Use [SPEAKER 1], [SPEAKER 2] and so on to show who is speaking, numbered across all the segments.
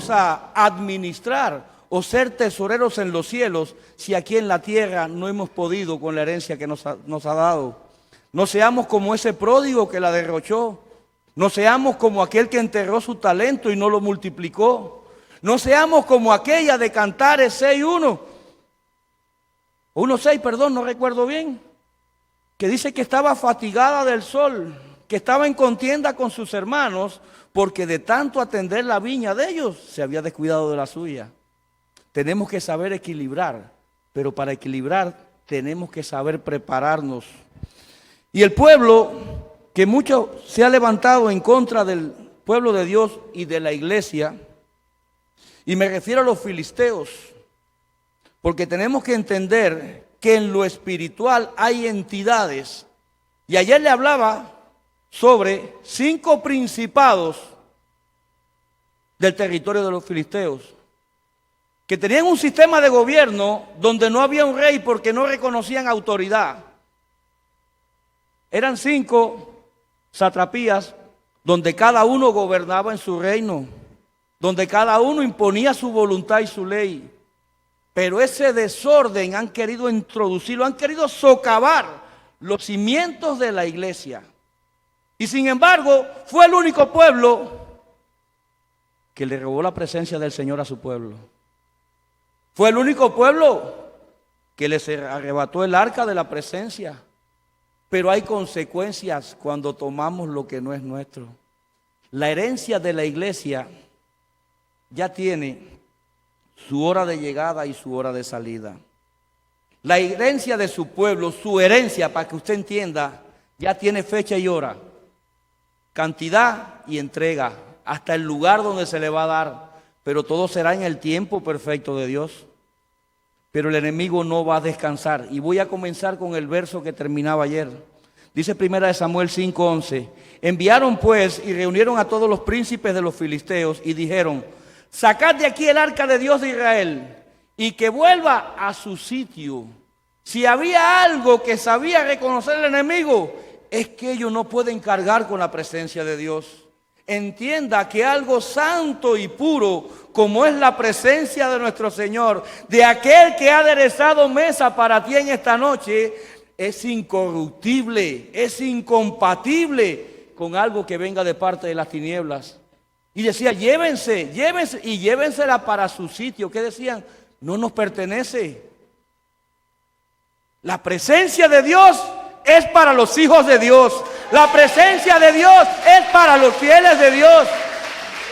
[SPEAKER 1] vamos a administrar o ser tesoreros en los cielos si aquí en la tierra no hemos podido con la herencia que nos ha dado? No seamos como ese pródigo que la derrochó. No seamos como aquel que enterró su talento y no lo multiplicó. No seamos como aquella de Cantares 6:1. 1:6, perdón, no recuerdo bien. Que dice que estaba fatigada del sol, que estaba en contienda con sus hermanos, porque de tanto atender la viña de ellos, se había descuidado de la suya. Tenemos que saber equilibrar, pero para equilibrar tenemos que saber prepararnos. Y el pueblo, que mucho se ha levantado en contra del pueblo de Dios y de la iglesia, y me refiero a los filisteos, porque tenemos que entender que en lo espiritual hay entidades. Y ayer le hablaba sobre 5 principados del territorio de los filisteos, que tenían un sistema de gobierno donde no había un rey porque no reconocían autoridad. Eran 5 satrapías donde cada uno gobernaba en su reino, donde cada uno imponía su voluntad y su ley. Pero ese desorden han querido introducirlo, han querido socavar los cimientos de la iglesia. Y sin embargo, fue el único pueblo que le robó la presencia del Señor a su pueblo. Fue el único pueblo que les arrebató el arca de la presencia. Pero hay consecuencias cuando tomamos lo que no es nuestro. La herencia de la iglesia ya tiene su hora de llegada y su hora de salida. La herencia de su pueblo, su herencia, para que usted entienda, ya tiene fecha y hora, cantidad y entrega, hasta el lugar donde se le va a dar, pero todo será en el tiempo perfecto de Dios. Pero el enemigo no va a descansar. Y voy a comenzar con el verso que terminaba ayer. Dice 1 Samuel 5:11. Enviaron pues y reunieron a todos los príncipes de los filisteos y dijeron: sacad de aquí el arca de Dios de Israel y que vuelva a su sitio. Si había algo que sabía reconocer el enemigo, es que ellos no pueden cargar con la presencia de Dios. Entienda que algo santo y puro, como es la presencia de nuestro Señor, de aquel que ha aderezado mesa para ti en esta noche, es incorruptible, es incompatible con algo que venga de parte de las tinieblas. Y decía: llévense y llévensela para su sitio. ¿Qué decían? No nos pertenece. La presencia de Dios es para los hijos de Dios. La presencia de Dios es para los fieles de Dios.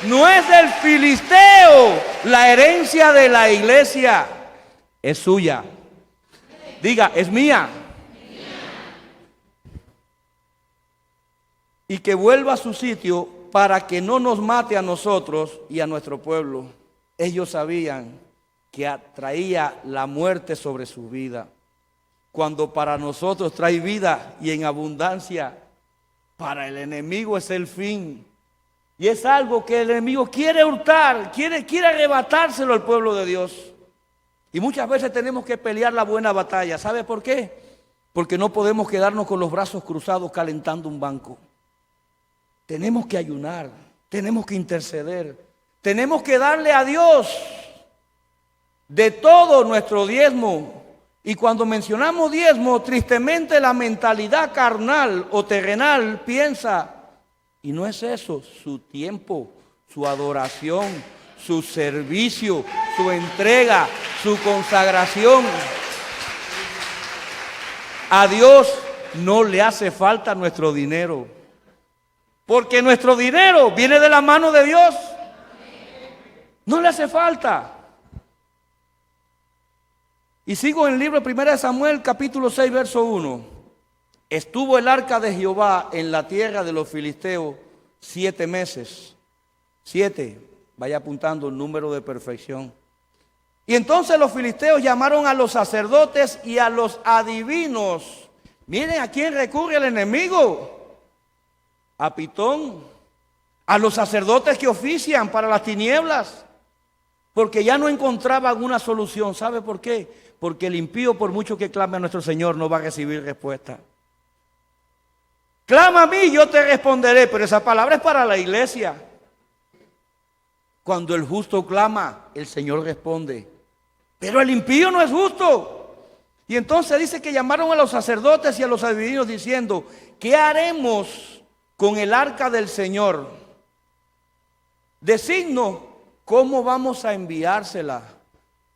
[SPEAKER 1] No es del filisteo. La herencia de la iglesia es suya. Diga: es mía. Y que vuelva a su sitio para que no nos mate a nosotros y a nuestro pueblo. Ellos sabían que traía la muerte sobre su vida, cuando para nosotros trae vida y en abundancia. Para el enemigo es el fin. Y es algo que el enemigo quiere hurtar, quiere arrebatárselo al pueblo de Dios. Y muchas veces tenemos que pelear la buena batalla. ¿Sabe por qué? Porque no podemos quedarnos con los brazos cruzados calentando un banco. Tenemos que ayunar, tenemos que interceder, tenemos que darle a Dios de todo nuestro diezmo. Y cuando mencionamos diezmo, tristemente la mentalidad carnal o terrenal piensa, y no es eso, su tiempo, su adoración, su servicio, su entrega, su consagración. A Dios no le hace falta nuestro dinero, porque nuestro dinero viene de la mano de Dios. No le hace falta. Y sigo en el libro de 1 Samuel, capítulo 6, verso 1. Estuvo el arca de Jehová en la tierra de los filisteos 7 meses. 7, vaya apuntando el número de perfección. Y entonces los filisteos llamaron a los sacerdotes y a los adivinos. Miren a quién recurre el enemigo. A Pitón, a los sacerdotes que ofician para las tinieblas, porque ya no encontraban una solución. ¿Sabe por qué? Porque el impío, por mucho que clame a nuestro Señor, no va a recibir respuesta. Clama a mí, yo te responderé, pero esa palabra es para la iglesia. Cuando el justo clama, el Señor responde. Pero el impío no es justo. Y entonces dice que llamaron a los sacerdotes y a los adivinos diciendo, ¿qué haremos con el arca del Señor? Designo, ¿cómo vamos a enviársela?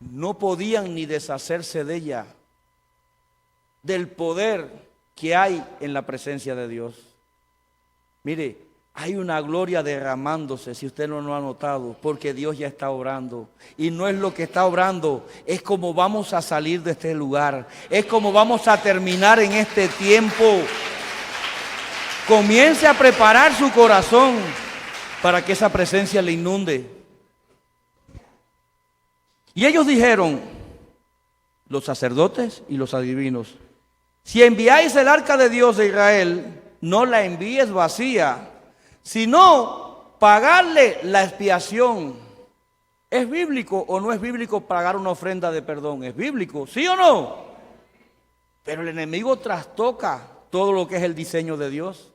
[SPEAKER 1] No podían ni deshacerse de ella, del poder que hay en la presencia de Dios. Mire, hay una gloria derramándose, si usted no lo ha notado, porque Dios ya está obrando. Y no es lo que está obrando, es como vamos a salir de este lugar, es como vamos a terminar en este tiempo. Comience a preparar su corazón para que esa presencia le inunde. Y ellos dijeron, los sacerdotes y los adivinos, si enviáis el arca de Dios de Israel, no la envíes vacía, sino pagarle la expiación. ¿Es bíblico o no es bíblico pagar una ofrenda de perdón? ¿Es bíblico? ¿Sí o no? Pero el enemigo trastoca todo lo que es el diseño de Dios.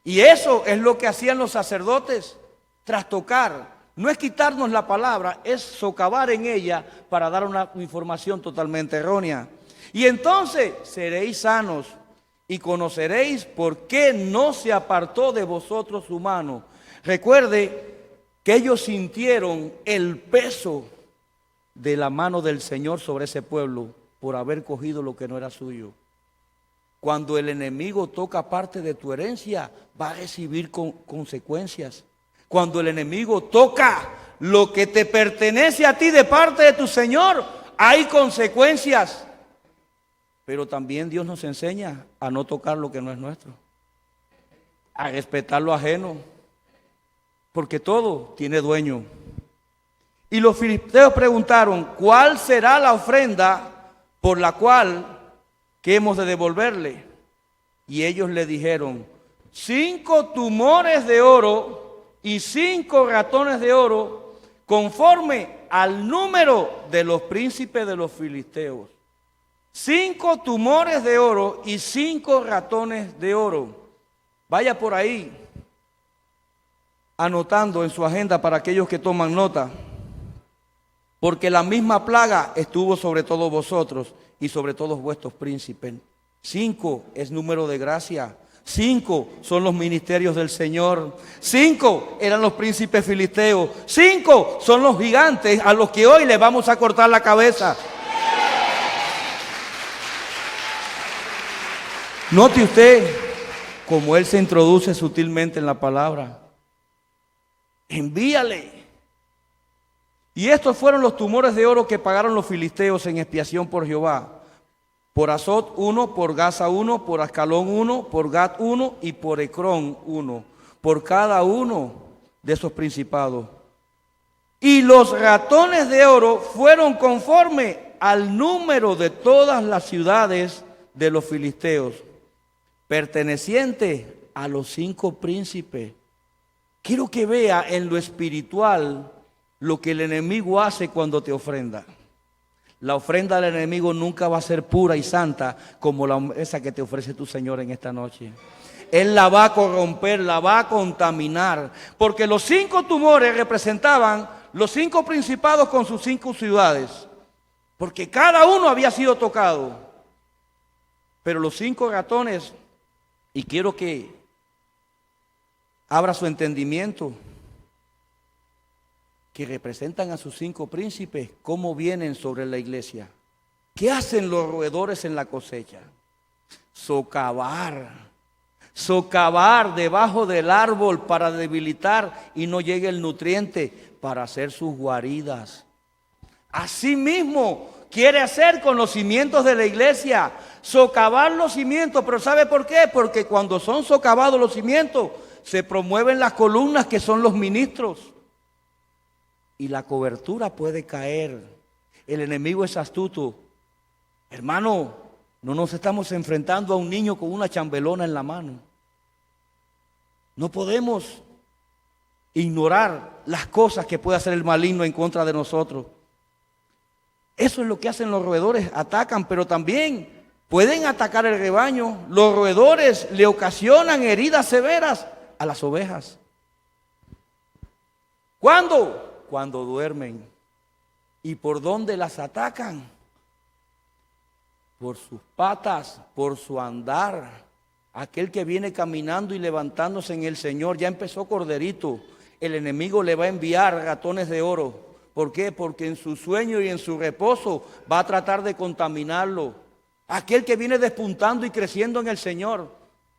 [SPEAKER 1] Y eso es lo que hacían los sacerdotes, trastocar. No es quitarnos la palabra, es socavar en ella para dar una información totalmente errónea. Y entonces seréis sanos y conoceréis por qué no se apartó de vosotros su mano. Recuerde que ellos sintieron el peso de la mano del Señor sobre ese pueblo por haber cogido lo que no era suyo. Cuando el enemigo toca parte de tu herencia, va a recibir consecuencias. Cuando el enemigo toca lo que te pertenece a ti de parte de tu Señor, hay consecuencias. Pero también Dios nos enseña a no tocar lo que no es nuestro, a respetar lo ajeno, porque todo tiene dueño. Y los filisteos preguntaron, ¿cuál será la ofrenda por la cual que hemos de devolverle? Y ellos le dijeron, 5 tumores de oro y 5 ratones de oro, conforme al número de los príncipes de los filisteos. 5 tumores de oro y 5 ratones de oro. Vaya por ahí anotando en su agenda para aquellos que toman nota. Porque la misma plaga estuvo sobre todos vosotros y sobre todos vuestros príncipes. 5 es número de gracia. 5 son los ministerios del Señor. 5 eran los príncipes filisteos. 5 son los gigantes a los que hoy les vamos a cortar la cabeza. Note usted cómo él se introduce sutilmente en la palabra. Envíale. Y estos fueron los tumores de oro que pagaron los filisteos en expiación por Jehová. Por Azot 1, por Gaza 1, por Ascalón 1, por Gat 1 y por Ecrón 1. Por cada uno de esos principados. Y los ratones de oro fueron conforme al número de todas las ciudades de los filisteos, pertenecientes a los 5 príncipes. Quiero que vea en lo espiritual lo que el enemigo hace cuando te ofrenda. La ofrenda del enemigo nunca va a ser pura y santa como esa que te ofrece tu Señor en esta noche. Él la va a corromper, la va a contaminar, porque los 5 tumores representaban los 5 principados con sus 5 ciudades, porque cada uno había sido tocado. Pero los 5 ratones, y quiero que abra su entendimiento, que representan a sus 5 príncipes, cómo vienen sobre la iglesia. ¿Qué hacen los roedores en la cosecha? Socavar debajo del árbol para debilitar y no llegue el nutriente para hacer sus guaridas. Así mismo quiere hacer con los cimientos de la iglesia, socavar los cimientos. Pero ¿sabe por qué? Porque cuando son socavados los cimientos, se promueven las columnas que son los ministros. Y la cobertura puede caer. El enemigo es astuto. Hermano, no nos estamos enfrentando a un niño con una chambelona en la mano. No podemos ignorar las cosas que puede hacer el maligno en contra de nosotros. Eso es lo que hacen los roedores, atacan, pero también pueden atacar el rebaño. Los roedores le ocasionan heridas severas a las ovejas. ¿Cuándo? Cuando duermen. ¿Y por dónde las atacan? Por sus patas, por su andar. Aquel que viene caminando y levantándose en el Señor, ya empezó corderito. El enemigo le va a enviar ratones de oro. ¿Por qué? Porque en su sueño y en su reposo va a tratar de contaminarlo. Aquel que viene despuntando y creciendo en el Señor.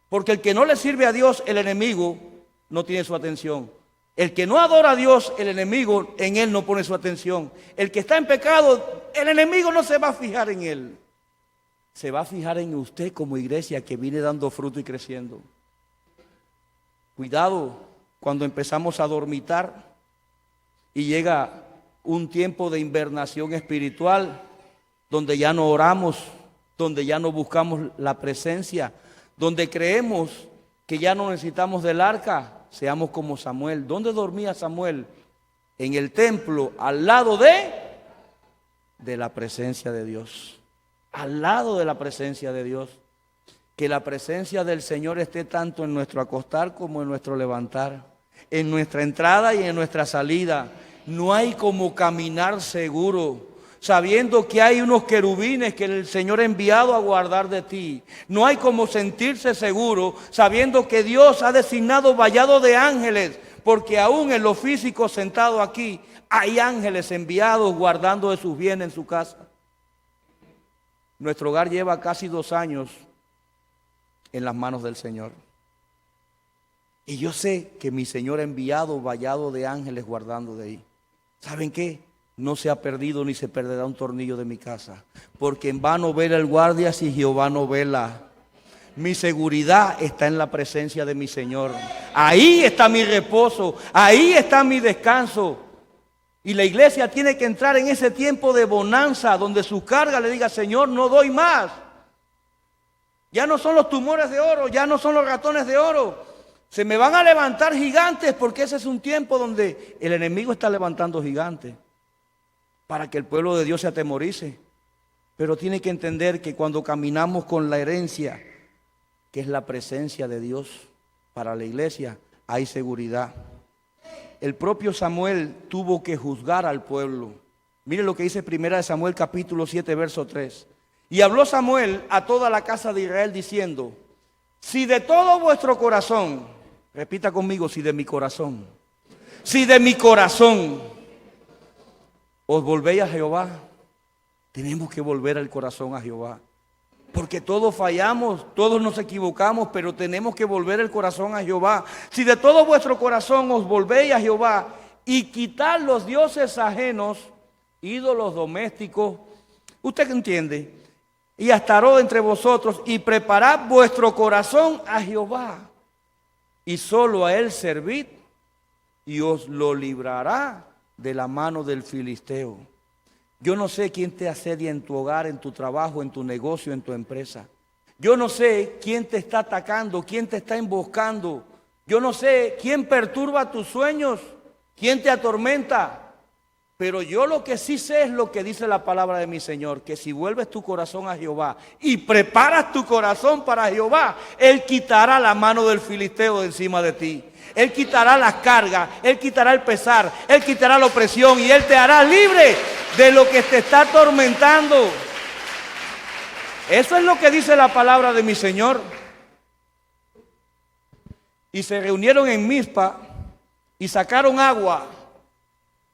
[SPEAKER 1] Porque el que no le sirve a Dios, el enemigo no tiene su atención. El que no adora a Dios, el enemigo en él no pone su atención. El que está en pecado, el enemigo no se va a fijar en él. Se va a fijar en usted como iglesia que viene dando fruto y creciendo. Cuidado cuando empezamos a dormitar y llega un tiempo de invernación espiritual donde ya no oramos, donde ya no buscamos la presencia, donde creemos que ya no necesitamos del arca. Seamos como Samuel. ¿Dónde dormía Samuel? En el templo, al lado de la presencia de Dios. Al lado de la presencia de Dios. Que la presencia del Señor esté tanto en nuestro acostar como en nuestro levantar. En nuestra entrada y en nuestra salida. No hay como caminar seguro, sabiendo que hay unos querubines que el Señor ha enviado a guardar de ti. No hay como sentirse seguro, sabiendo que Dios ha designado vallado de ángeles, porque aún en lo físico sentado aquí, hay ángeles enviados guardando de sus bienes en su casa. Nuestro hogar lleva casi 2 años en las manos del Señor. Y yo sé que mi Señor ha enviado vallado de ángeles guardando de ahí. ¿Saben qué? No se ha perdido ni se perderá un tornillo de mi casa. Porque en vano vela el guardia si Jehová no vela. Mi seguridad está en la presencia de mi Señor. Ahí está mi reposo, ahí está mi descanso. Y la iglesia tiene que entrar en ese tiempo de bonanza, donde su carga le diga, Señor, no doy más. Ya no son los tumores de oro, ya no son los ratones de oro. Se me van a levantar gigantes, porque ese es un tiempo donde el enemigo está levantando gigantes para que el pueblo de Dios se atemorice. Pero tiene que entender que cuando caminamos con la herencia, que es la presencia de Dios para la iglesia, hay seguridad. El propio Samuel tuvo que juzgar al pueblo. Mire lo que dice 1 Samuel capítulo 7, verso 3. Y habló Samuel a toda la casa de Israel diciendo, si de todo vuestro corazón, repita conmigo, si de mi corazón, si de mi corazón os volvéis a Jehová. Tenemos que volver el corazón a Jehová. Porque todos fallamos, todos nos equivocamos, pero tenemos que volver el corazón a Jehová. Si de todo vuestro corazón os volvéis a Jehová y quitar los dioses ajenos, ídolos domésticos, ¿usted entiende? Y estaró entre vosotros y preparad vuestro corazón a Jehová. Y solo a él servid y os lo librará de la mano del filisteo. Yo no sé quién te asedia en tu hogar, en tu trabajo, en tu negocio, en tu empresa. Yo no sé quién te está atacando, quién te está emboscando. Yo no sé quién perturba tus sueños, quién te atormenta. Pero yo lo que sí sé es lo que dice la palabra de mi Señor, que si vuelves tu corazón a Jehová y preparas tu corazón para Jehová, Él quitará la mano del filisteo de encima de ti. Él quitará las cargas, Él quitará el pesar, Él quitará la opresión y Él te hará libre de lo que te está atormentando. Eso es lo que dice la palabra de mi Señor. Y se reunieron en Mizpa y sacaron agua,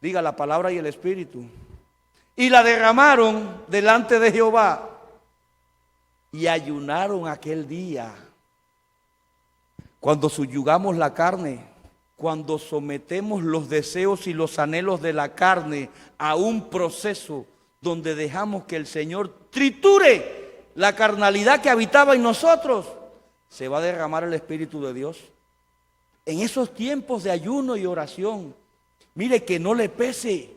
[SPEAKER 1] diga la palabra y el Espíritu, y la derramaron delante de Jehová y ayunaron aquel día. Cuando subyugamos la carne, cuando sometemos los deseos y los anhelos de la carne a un proceso donde dejamos que el Señor triture la carnalidad que habitaba en nosotros, se va a derramar el Espíritu de Dios. En esos tiempos de ayuno y oración, mire, que no le pese,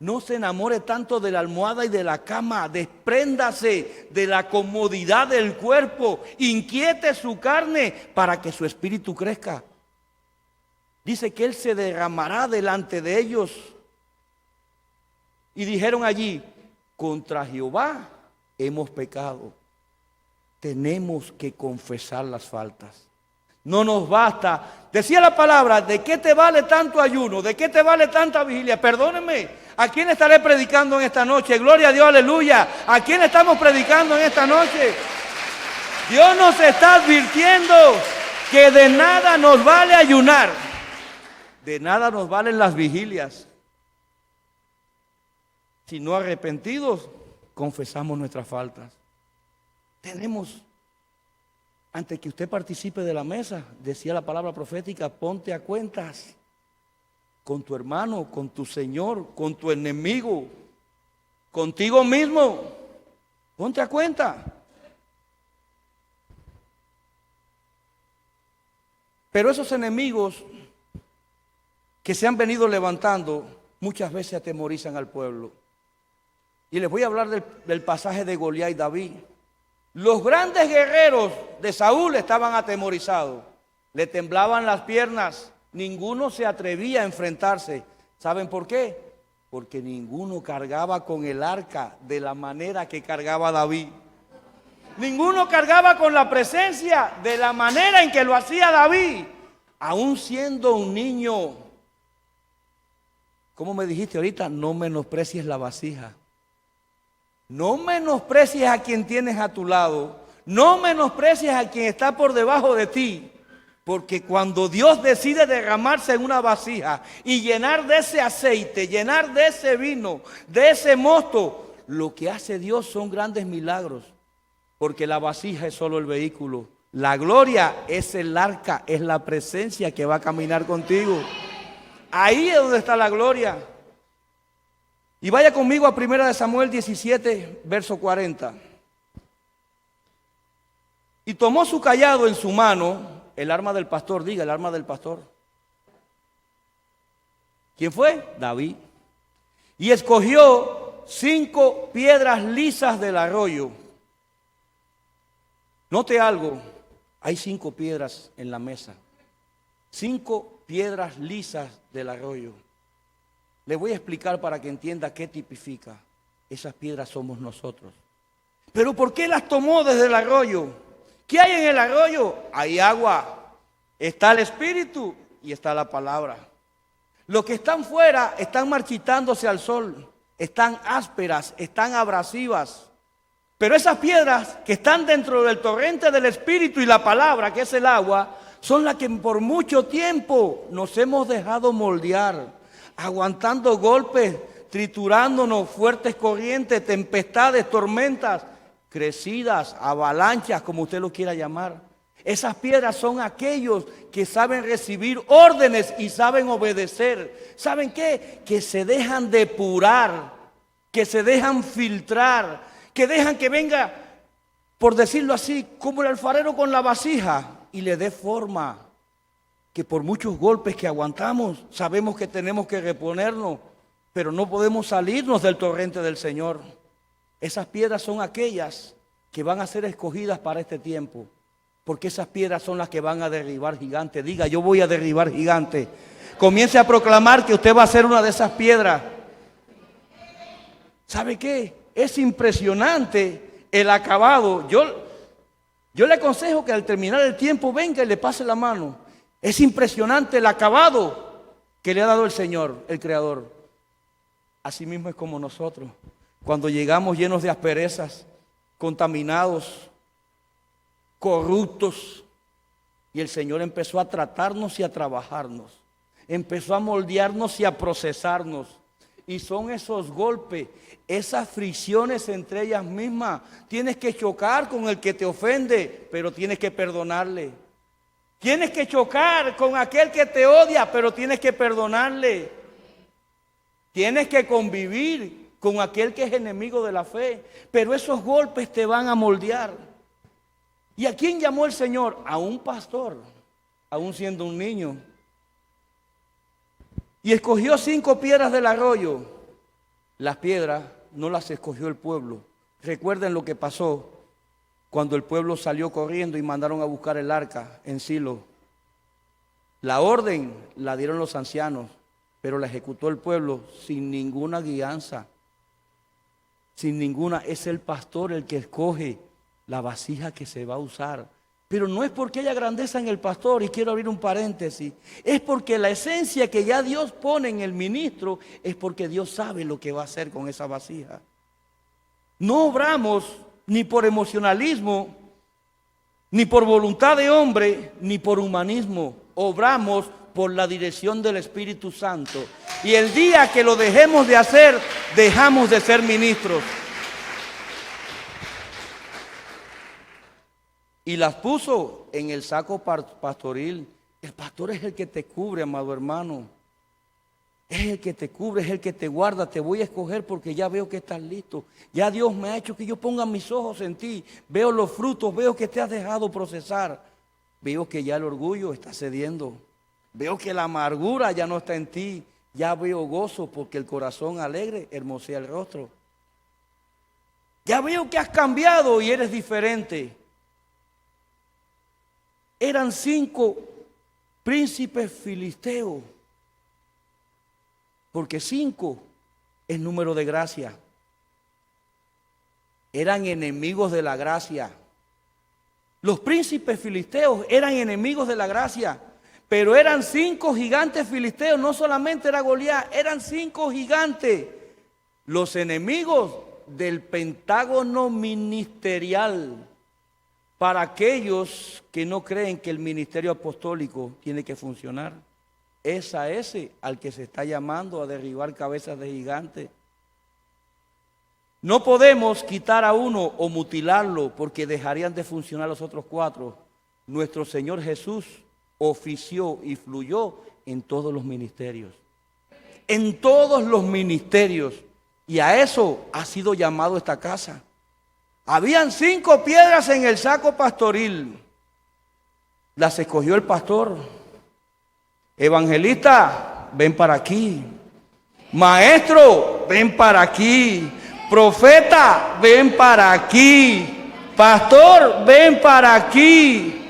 [SPEAKER 1] no se enamore tanto de la almohada y de la cama, despréndase de la comodidad del cuerpo, inquiete su carne para que su espíritu crezca. Dice que Él se derramará delante de ellos. Y dijeron allí, contra Jehová hemos pecado. Tenemos que confesar las faltas. No nos basta. Decía la palabra, ¿de qué te vale tanto ayuno? ¿De qué te vale tanta vigilia? Perdónenme, ¿a quién estaré predicando en esta noche? Gloria a Dios, aleluya. ¿A quién estamos predicando en esta noche? Dios nos está advirtiendo que de nada nos vale ayunar. De nada nos valen las vigilias. Si no arrepentidos, confesamos nuestras faltas. Tenemos, antes que usted participe de la mesa, decía la palabra profética, ponte a cuentas con tu hermano, con tu Señor, con tu enemigo, contigo mismo. Ponte a cuenta. Pero esos enemigos que se han venido levantando muchas veces atemorizan al pueblo. Y les voy a hablar del pasaje de Goliat y David. Los grandes guerreros de Saúl estaban atemorizados. Le temblaban las piernas. Ninguno se atrevía a enfrentarse. ¿Saben por qué? Porque ninguno cargaba con el arca de la manera que cargaba David. Ninguno cargaba con la presencia de la manera en que lo hacía David, aún siendo un niño. ¿Cómo me dijiste ahorita? No menosprecies la vasija. No menosprecies a quien tienes a tu lado. No menosprecies a quien está por debajo de ti. Porque cuando Dios decide derramarse en una vasija y llenar de ese aceite, llenar de ese vino, de ese mosto, lo que hace Dios son grandes milagros. Porque la vasija es solo el vehículo. La gloria es el arca, es la presencia que va a caminar contigo. Ahí es donde está la gloria. Y vaya conmigo a 1 Samuel 17, verso 40. Y tomó su cayado en su mano, el arma del pastor, diga, el arma del pastor. ¿Quién fue? David. Y escogió 5 piedras lisas del arroyo. Note algo, hay 5 piedras en la mesa. 5 piedras lisas del arroyo. Le voy a explicar para que entienda qué tipifica. Esas piedras somos nosotros. ¿Pero por qué las tomó desde el arroyo? ¿Qué hay en el arroyo? Hay agua, está el Espíritu y está la palabra. Los que están fuera están marchitándose al sol, están ásperas, están abrasivas. Pero esas piedras que están dentro del torrente del Espíritu y la palabra, que es el agua, son las que por mucho tiempo nos hemos dejado moldear, aguantando golpes, triturándonos, fuertes corrientes, tempestades, tormentas, crecidas, avalanchas, como usted lo quiera llamar. Esas piedras son aquellos que saben recibir órdenes y saben obedecer. ¿Saben qué? Que se dejan depurar, que se dejan filtrar, que dejan que venga, por decirlo así, como el alfarero con la vasija y le dé forma. Que por muchos golpes que aguantamos, sabemos que tenemos que reponernos, pero no podemos salirnos del torrente del Señor. Esas piedras son aquellas que van a ser escogidas para este tiempo, porque esas piedras son las que van a derribar gigantes. Diga, yo voy a derribar gigantes. Comience a proclamar que usted va a ser una de esas piedras. ¿Sabe qué? Es impresionante el acabado. Yo le aconsejo que al terminar el tiempo venga y le pase la mano. Es impresionante el acabado que le ha dado el Señor, el Creador. Así mismo es como nosotros. Cuando llegamos llenos de asperezas, contaminados, corruptos, y el Señor empezó a tratarnos y a trabajarnos. Empezó a moldearnos y a procesarnos. Y son esos golpes, esas fricciones entre ellas mismas. Tienes que chocar con el que te ofende, pero tienes que perdonarle. Tienes que chocar con aquel que te odia, pero tienes que perdonarle. Tienes que convivir con aquel que es enemigo de la fe, pero esos golpes te van a moldear. ¿Y a quién llamó el Señor? A un pastor, aún siendo un niño. Y escogió 5 piedras del arroyo. Las piedras no las escogió el pueblo. Recuerden lo que pasó cuando el pueblo salió corriendo y mandaron a buscar el arca en Silo. La orden la dieron los ancianos, pero la ejecutó el pueblo sin ninguna guianza. Sin ninguna, es el pastor el que escoge la vasija que se va a usar. Pero no es porque haya grandeza en el pastor, y quiero abrir un paréntesis, es porque la esencia que ya Dios pone en el ministro es porque Dios sabe lo que va a hacer con esa vasija. No obramos ni por emocionalismo, ni por voluntad de hombre, ni por humanismo. Obramos por la dirección del Espíritu Santo. Y el día que lo dejemos de hacer, dejamos de ser ministros. Y las puso en el saco pastoril. El pastor es el que te cubre, amado hermano. Es el que te cubre, es el que te guarda. Te voy a escoger porque ya veo que estás listo. Ya Dios me ha hecho que yo ponga mis ojos en ti. Veo los frutos, veo que te has dejado procesar. Veo que ya el orgullo está cediendo. Veo que la amargura ya no está en ti. Ya veo gozo porque el corazón alegre hermosea el rostro. Ya veo que has cambiado y eres diferente. Eran 5 príncipes filisteos. Porque 5 es número de gracia. Eran enemigos de la gracia. Los príncipes filisteos eran enemigos de la gracia. Pero eran 5 gigantes filisteos. No solamente era Goliat, eran 5 gigantes. Los enemigos del pentágono ministerial. Para aquellos que no creen que el ministerio apostólico tiene que funcionar. Es a ese al que se está llamando a derribar cabezas de gigantes. No podemos quitar a uno o mutilarlo porque dejarían de funcionar los otros 4. Nuestro Señor Jesús ofició y fluyó en todos los ministerios. En todos los ministerios. Y a eso ha sido llamado esta casa. Habían 5 piedras en el saco pastoril. Las escogió el pastor. Evangelista, ven para aquí. Maestro, ven para aquí. Profeta, ven para aquí. Pastor, ven para aquí.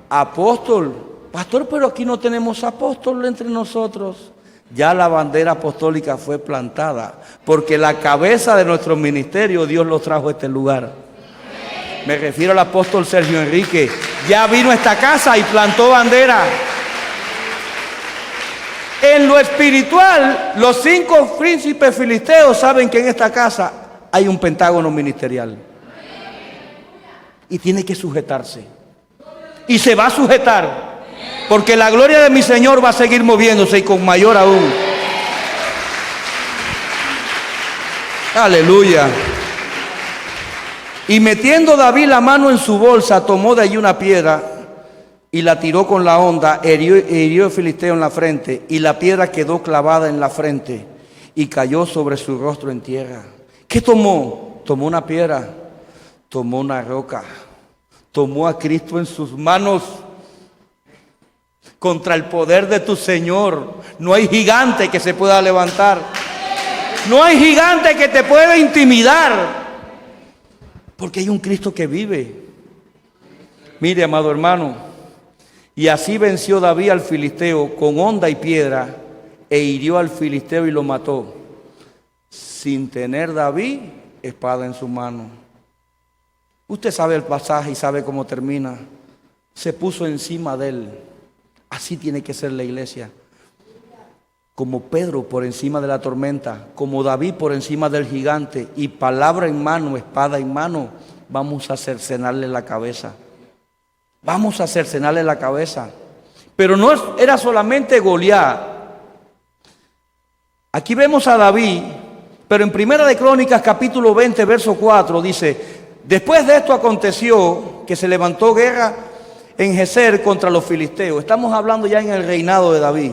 [SPEAKER 1] Apóstol, pastor, pero aquí no tenemos apóstol entre nosotros. Ya la bandera apostólica fue plantada, porque la cabeza de nuestro ministerio Dios lo trajo a este lugar. Me refiero al apóstol Sergio Enrique. Ya vino a esta casa y plantó bandera. En lo espiritual, los 5 príncipes filisteos saben que en esta casa hay un pentágono ministerial. Y tiene que sujetarse. Y se va a sujetar. Porque la gloria de mi Señor va a seguir moviéndose y con mayor aún. Aleluya. Y metiendo David la mano en su bolsa, tomó de allí una piedra y la tiró con la honda, hirió el filisteo en la frente, y la piedra quedó clavada en la frente y cayó sobre su rostro en tierra. ¿Qué tomó? Tomó una piedra, tomó una roca, tomó a Cristo en sus manos. Contra el poder de tu Señor no hay gigante que se pueda levantar. No hay gigante que te pueda intimidar. Porque hay un Cristo que vive. Mire, amado hermano, y así venció David al filisteo con honda y piedra, e hirió al filisteo y lo mató, sin tener David espada en su mano. Usted sabe el pasaje y sabe cómo termina. Se puso encima de él. Así tiene que ser la iglesia. Como Pedro por encima de la tormenta, como David por encima del gigante, y palabra en mano, espada en mano, vamos a cercenarle la cabeza. Vamos a cercenarle la cabeza. Pero no era solamente Goliat. Aquí vemos a David, pero en Primera de Crónicas capítulo 20, verso 4 dice: después de esto aconteció que se levantó guerra en Geser contra los filisteos. Estamos hablando ya en el reinado de David.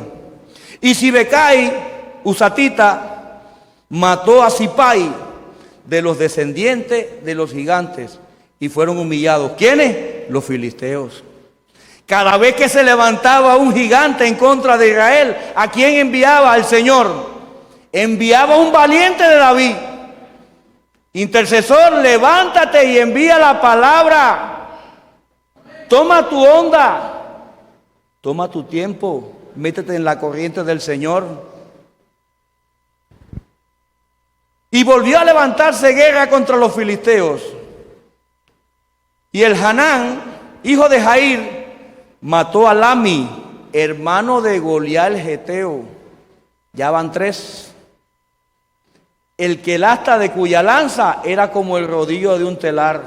[SPEAKER 1] Y Sibecai, Husatita, mató a Sipai, de los descendientes de los gigantes, y fueron humillados. ¿Quiénes? Los filisteos. Cada vez que se levantaba un gigante en contra de Israel, ¿a quién enviaba? Al Señor. Enviaba un valiente de David. Intercesor, levántate y envía la palabra. Toma tu onda, toma tu tiempo, métete en la corriente del Señor. Y volvió a levantarse guerra contra los filisteos. Y el Hanán, hijo de Jair, mató a Lami, hermano de Goliat el geteo. Ya van 3. El que el asta de cuya lanza era como el rodillo de un telar,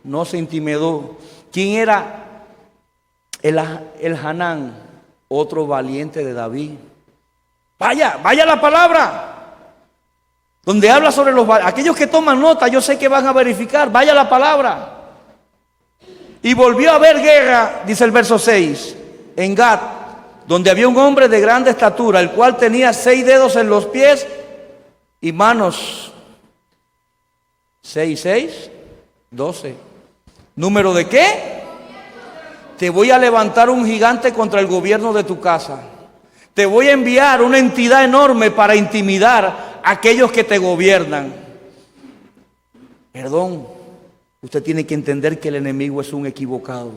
[SPEAKER 1] no se intimidó. ¿Quién era? El Hanán, otro valiente de David. Vaya la palabra. Donde habla sobre aquellos que toman nota, yo sé que van a verificar. Vaya la palabra. Y volvió a haber guerra, dice el verso 6, en Gat, donde había un hombre de grande estatura, el cual tenía 6 dedos en los pies y manos. 6 y 6, 12. ¿Número de qué? Te voy a levantar un gigante contra el gobierno de tu casa. Te voy a enviar una entidad enorme para intimidar a aquellos que te gobiernan. Perdón, usted tiene que entender que el enemigo es un equivocado.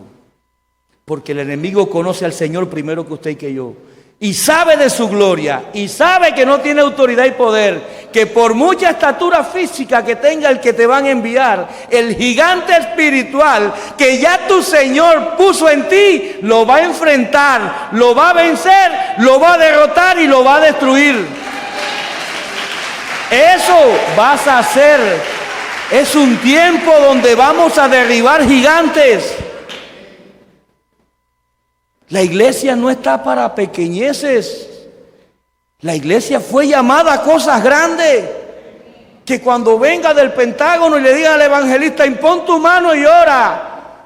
[SPEAKER 1] Porque el enemigo conoce al Señor primero que usted y que yo. Y sabe de su gloria. Y sabe que no tiene autoridad y poder. Que por mucha estatura física que tenga el que te van a enviar, el gigante espiritual que ya tu Señor puso en ti, lo va a enfrentar, lo va a vencer, lo va a derrotar y lo va a destruir. Eso vas a hacer. Es un tiempo donde vamos a derribar gigantes. La iglesia no está para pequeñeces. La iglesia fue llamada a cosas grandes. Que cuando venga del Pentágono y le diga al evangelista, impón tu mano y ora.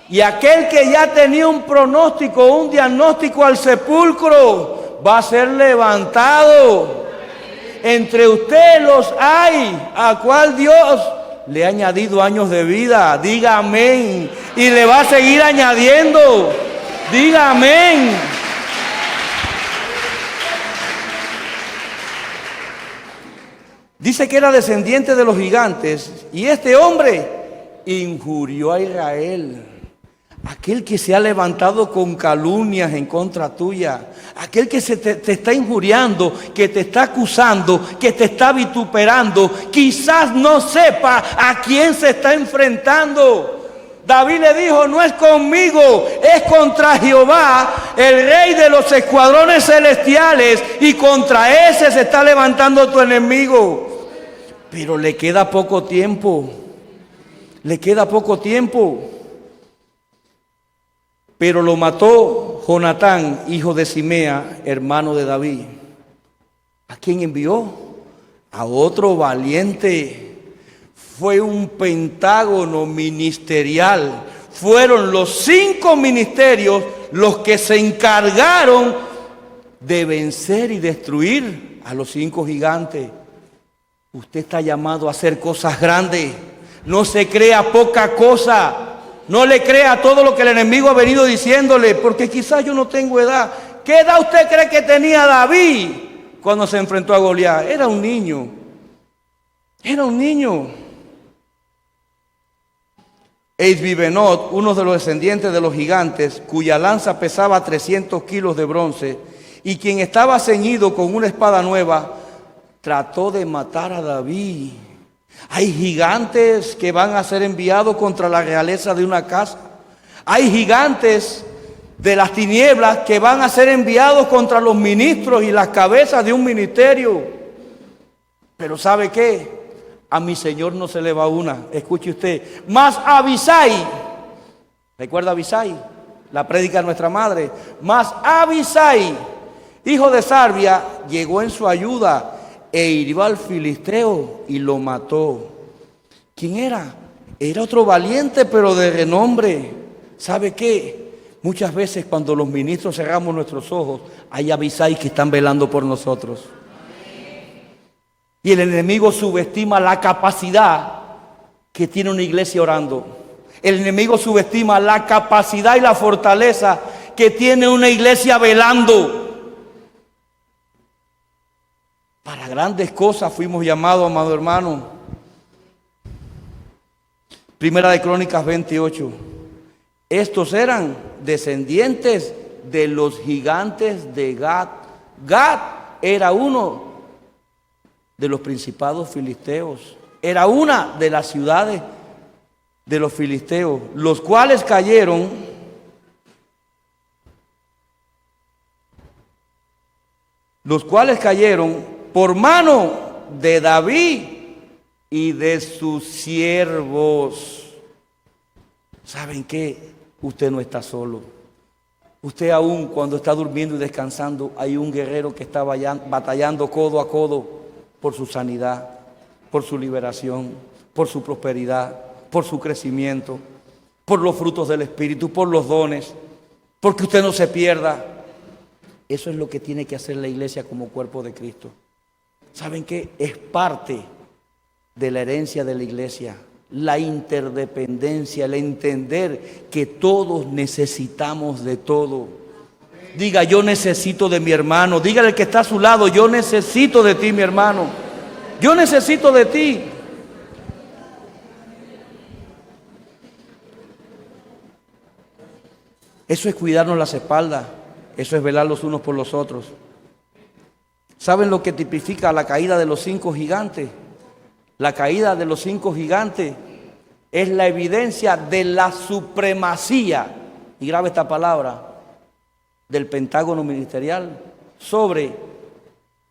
[SPEAKER 1] Y aquel que ya tenía un pronóstico, un diagnóstico al sepulcro, va a ser levantado. Entre ustedes los hay, a cual Dios le ha añadido años de vida. Diga amén. Y le va a seguir añadiendo. Diga amén. Dice que era descendiente de los gigantes. Y este hombre injurió a Israel. Aquel que se ha levantado con calumnias en contra tuya. Aquel que te está injuriando, que te está acusando, que te está vituperando. Quizás no sepa a quién se está enfrentando. David le dijo, no es conmigo, es contra Jehová, el rey de los escuadrones celestiales, y contra ese se está levantando tu enemigo. Pero le queda poco tiempo, le queda poco tiempo. Pero lo mató Jonatán, hijo de Simea, hermano de David. ¿A quién envió? A otro valiente. Fue un pentágono ministerial. Fueron los 5 ministerios los que se encargaron de vencer y destruir a los 5 gigantes. Usted está llamado a hacer cosas grandes. No se crea poca cosa. No le crea todo lo que el enemigo ha venido diciéndole, porque quizás yo no tengo edad. ¿Qué edad usted cree que tenía David cuando se enfrentó a Goliat? Era un niño. Era un niño. Eisbibenot, uno de los descendientes de los gigantes, cuya lanza pesaba 300 kilos de bronce, y quien estaba ceñido con una espada nueva, trató de matar a David. Hay gigantes que van a ser enviados contra la realeza de una casa. Hay gigantes de las tinieblas que van a ser enviados contra los ministros y las cabezas de un ministerio. Pero ¿sabe qué? A mi Señor no se le va una. Escuche usted. Mas Abisai, ¿recuerda Abisai? La prédica de nuestra madre. Mas Abisai, hijo de Sarbia, llegó en su ayuda e hirió al filisteo y lo mató. ¿Quién era? Era otro valiente, pero de renombre. ¿Sabe qué? Muchas veces cuando los ministros cerramos nuestros ojos, hay Abisai que están velando por nosotros. Y el enemigo subestima la capacidad que tiene una iglesia orando. El enemigo subestima la capacidad y la fortaleza que tiene una iglesia velando. Para grandes cosas fuimos llamados, amado hermano. Primera de Crónicas 28. Estos eran descendientes de los gigantes de Gat. Gat era uno de los principados filisteos. Era una de las ciudades de los filisteos, los cuales cayeron los cuales cayeron por mano de David y de sus siervos. ¿Saben qué? Usted no está solo. Usted aún cuando está durmiendo y descansando, hay un guerrero que está batallando codo a codo por su sanidad, por su liberación, por su prosperidad, por su crecimiento, por los frutos del Espíritu, por los dones, porque usted no se pierda. Eso es lo que tiene que hacer la iglesia como cuerpo de Cristo. ¿Saben qué? Es parte de la herencia de la iglesia, la interdependencia, el entender que todos necesitamos de todo. Diga, yo necesito de mi hermano. Dígale al que está a su lado, yo necesito de ti, mi hermano. Yo necesito de ti. Eso es cuidarnos las espaldas. Eso es velar los unos por los otros. ¿Saben lo que tipifica la caída de los 5 gigantes? La caída de los 5 gigantes es la evidencia de la supremacía, y grave esta palabra, del Pentágono ministerial sobre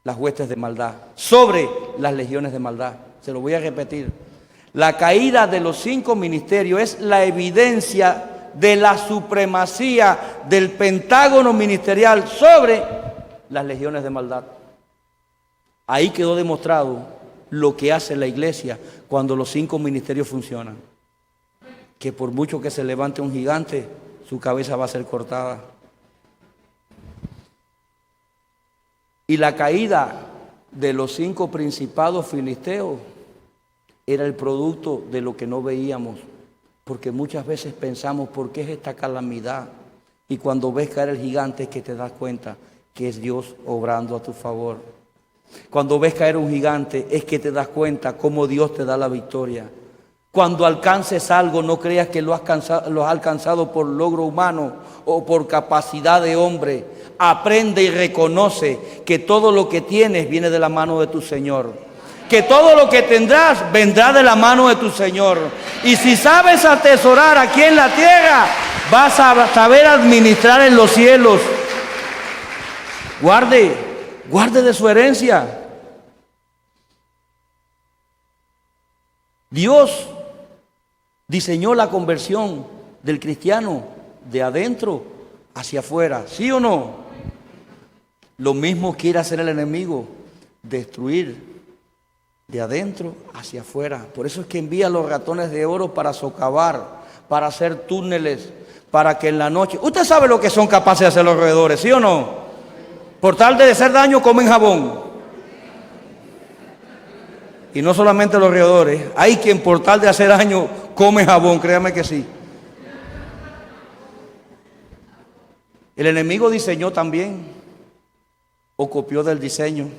[SPEAKER 1] las huestes de maldad, sobre las legiones de maldad. Se lo voy a repetir. La caída de los 5 ministerios es la evidencia de la supremacía del Pentágono ministerial sobre las legiones de maldad. Ahí quedó demostrado lo que hace la iglesia cuando los 5 ministerios funcionan. Que por mucho que se levante un gigante, su cabeza va a ser cortada. Y la caída de los 5 principados filisteos era el producto de lo que no veíamos. Porque muchas veces pensamos, ¿por qué es esta calamidad? Y cuando ves caer el gigante es que te das cuenta que es Dios obrando a tu favor. Cuando ves caer un gigante es que te das cuenta cómo Dios te da la victoria. Cuando alcances algo, no creas que lo has alcanzado por logro humano o por capacidad de hombre. Aprende y reconoce que todo lo que tienes viene de la mano de tu Señor. Que todo lo que tendrás vendrá de la mano de tu Señor. Y si sabes atesorar aquí en la tierra, vas a saber administrar en los cielos. Guarde de su herencia. Dios diseñó la conversión del cristiano de adentro hacia afuera, ¿sí o no? Lo mismo quiere hacer el enemigo, destruir de adentro hacia afuera. Por eso es que envía los ratones de oro para socavar, para hacer túneles, para que en la noche... Usted sabe lo que son capaces de hacer los roedores, ¿sí o no? Por tal de hacer daño, comen jabón. Y no solamente los roedores, hay quien por tal de hacer daño come jabón, créame que sí. El enemigo diseñó también, o copió del diseño,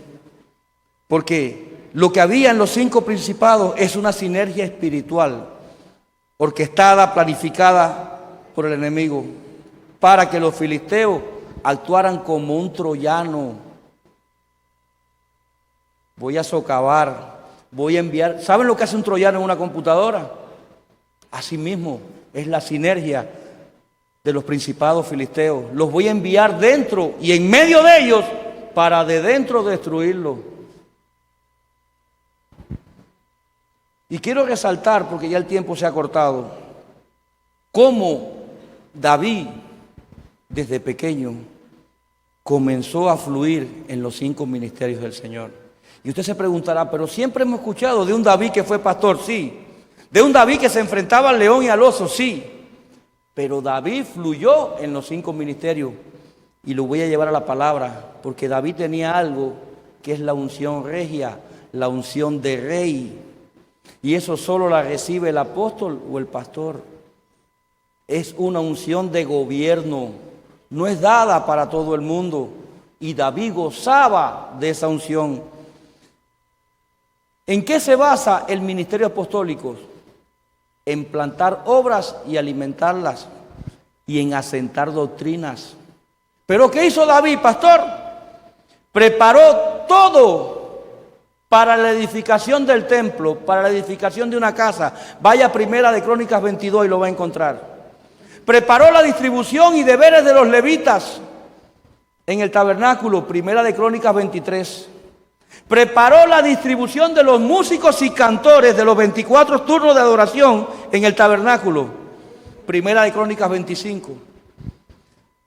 [SPEAKER 1] porque lo que había en los 5 principados es una sinergia espiritual, orquestada, planificada por el enemigo, para que los filisteos actuaran como un troyano. Voy a socavar, voy a enviar. ¿Saben lo que hace un troyano en una computadora? Así mismo es la sinergia de los principados filisteos. Los voy a enviar dentro y en medio de ellos para de dentro destruirlos. Y quiero resaltar, porque ya el tiempo se ha cortado, cómo David desde pequeño comenzó a fluir en los 5 ministerios del Señor. Y usted se preguntará, pero siempre hemos escuchado de un David que fue pastor, sí. De un David que se enfrentaba al león y al oso, sí. Pero David fluyó en los 5 ministerios. Y lo voy a llevar a la palabra, porque David tenía algo que es la unción regia, la unción de rey. Y eso solo la recibe el apóstol o el pastor. Es una unción de gobierno. No es dada para todo el mundo. Y David gozaba de esa unción. ¿En qué se basa el ministerio apostólico? En plantar obras y alimentarlas. Y en asentar doctrinas. ¿Pero qué hizo David, pastor? Preparó todo para la edificación del templo, para la edificación de una casa. Vaya a Primera de Crónicas 22 y lo va a encontrar. Preparó la distribución y deberes de los levitas. en el tabernáculo, Primera de Crónicas 23. Preparó la distribución de los músicos y cantores de los 24 turnos de adoración en el tabernáculo, Primera de Crónicas 25.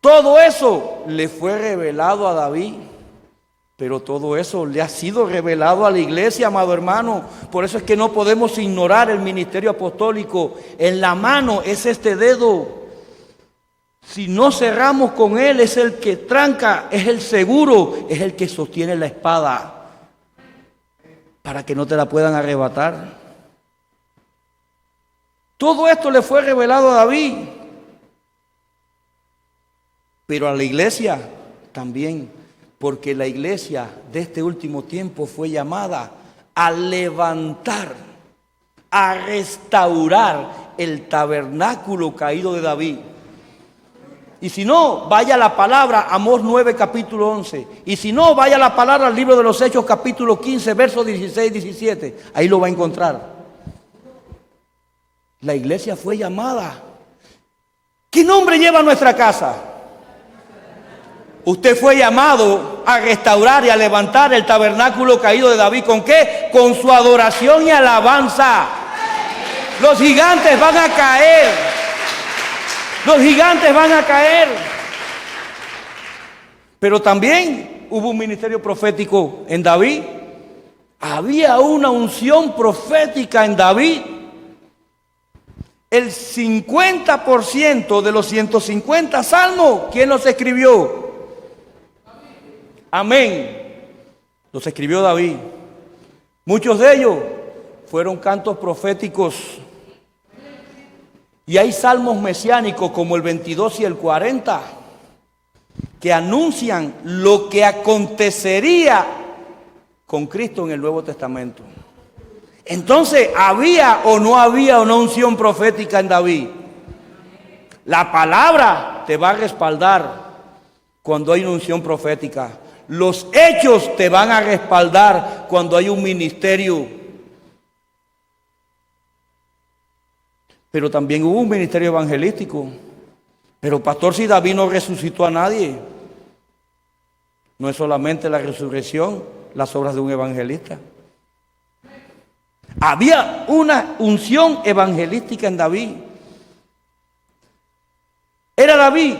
[SPEAKER 1] Todo eso le fue revelado a David, pero todo eso le ha sido revelado a la iglesia, amado hermano. Por eso es que no podemos ignorar el ministerio apostólico. En la mano es este dedo. Si no cerramos con él, es el que tranca, es el seguro, es el que sostiene la espada para que no te la puedan arrebatar. Todo esto le fue revelado a David, pero a la iglesia también, porque la iglesia de este último tiempo fue llamada a levantar, a restaurar el tabernáculo caído de David. Y si no, vaya la palabra, Amós 9, capítulo 11. Y si no, vaya la palabra al libro de los Hechos, capítulo 15, versos 16 y 17. Ahí lo va a encontrar. La iglesia fue llamada. ¿Qué nombre lleva nuestra casa? Usted fue llamado a restaurar y a levantar el tabernáculo caído de David. ¿Con qué? Con su adoración y alabanza. Los gigantes van a caer. Los gigantes van a caer. Pero también hubo un ministerio profético en David. Había una unción profética en David. El 50% de los 150 salmos, ¿quién los escribió? Amén. Los escribió David. Muchos de ellos fueron cantos proféticos. Y hay salmos mesiánicos como el 22 y el 40 que anuncian lo que acontecería con Cristo en el Nuevo Testamento. Entonces, ¿había o no había una unción profética en David? La palabra te va a respaldar cuando hay una unción profética. Los hechos te van a respaldar cuando hay un ministerio. Pero también hubo un ministerio evangelístico. Pero pastor, si David no resucitó a nadie, no es solamente la resurrección, las obras de un evangelista. Había una unción evangelística en David. Era David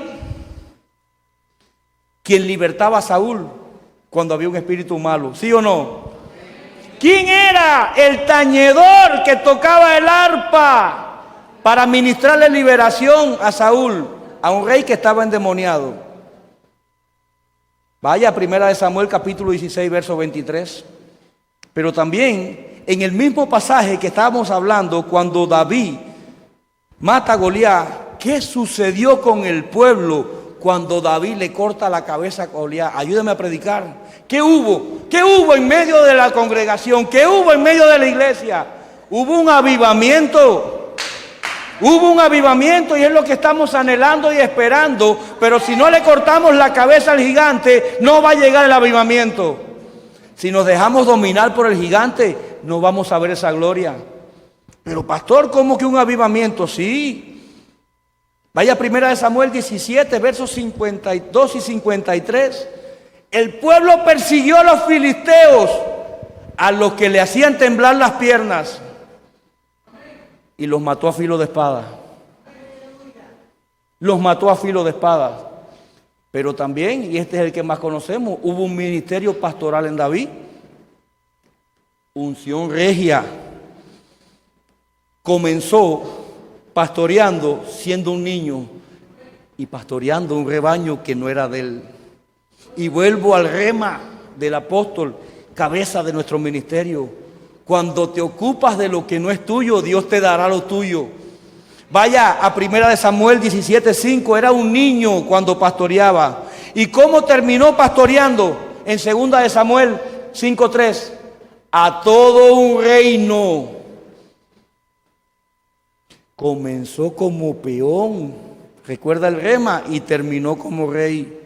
[SPEAKER 1] quien libertaba a Saúl cuando había un espíritu malo, ¿sí o no? ¿Quién era el tañedor que tocaba el arpa para ministrarle liberación a Saúl, a un rey que estaba endemoniado? Vaya a Primera de Samuel capítulo 16, verso 23. Pero también en el mismo pasaje que estábamos hablando, cuando David mata a Goliat, ¿qué sucedió con el pueblo cuando David le corta la cabeza a Goliat? Ayúdame a predicar. ¿Qué hubo? ¿Qué hubo en medio de la congregación? ¿Qué hubo en medio de la iglesia? Hubo un avivamiento. Hubo un avivamiento y es lo que estamos anhelando y esperando. Pero si no le cortamos la cabeza al gigante, no va a llegar el avivamiento. Si nos dejamos dominar por el gigante, no vamos a ver esa gloria. Pero pastor, ¿cómo que un avivamiento? Sí. Vaya a Primera de Samuel 17, versos 52 y 53. El pueblo persiguió a los filisteos, a los que le hacían temblar las piernas, y los mató a filo de espada. Los mató a filo de espada. Pero también, y este es el que más conocemos, hubo un ministerio pastoral en David. Unción regia. Comenzó pastoreando siendo un niño y pastoreando un rebaño que no era de él. Y vuelvo al rema del apóstol, cabeza de nuestro ministerio. Cuando te ocupas de lo que no es tuyo, Dios te dará lo tuyo. Vaya a Primera de Samuel 17:5, era un niño cuando pastoreaba. ¿Y cómo terminó pastoreando? En Segunda de Samuel 5:3, a todo un reino. Comenzó como peón, recuerda el rema, y terminó como rey.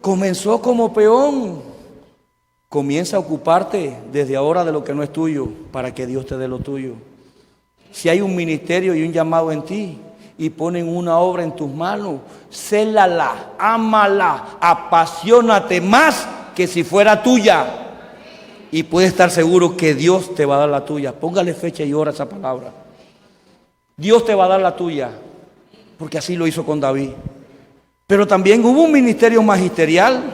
[SPEAKER 1] Comenzó como peón. Comienza a ocuparte desde ahora de lo que no es tuyo, para que Dios te dé lo tuyo. Si hay un ministerio y un llamado en ti, y ponen una obra en tus manos, célala, ámala, apasionate más que si fuera tuya. Y puedes estar seguro que Dios te va a dar la tuya. Póngale fecha y hora a esa palabra. Dios te va a dar la tuya, porque así lo hizo con David. Pero también hubo un ministerio magisterial.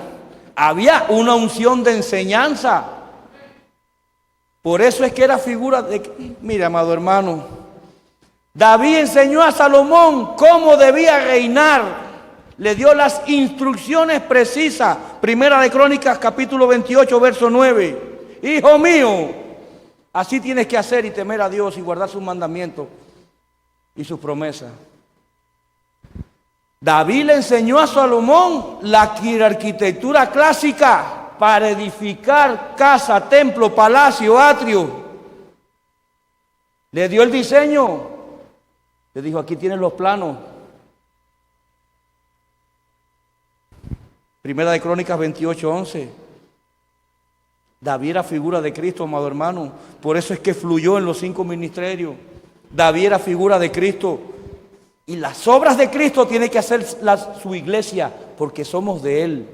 [SPEAKER 1] Había una unción de enseñanza. Por eso es que era figura de... Mira, amado hermano, David enseñó a Salomón cómo debía reinar. Le dio las instrucciones precisas. Primera de Crónicas, capítulo 28, verso 9. Hijo mío, así tienes que hacer y temer a Dios y guardar sus mandamientos y sus promesas. David le enseñó a Salomón la arquitectura clásica para edificar casa, templo, palacio, atrio. Le dio el diseño. Le dijo, aquí tienes los planos. Primera de Crónicas 28, 11. David era figura de Cristo, amado hermano. Por eso es que fluyó en los 5 ministerios. David era figura de Cristo. Y las obras de Cristo tiene que hacer su iglesia, porque somos de Él.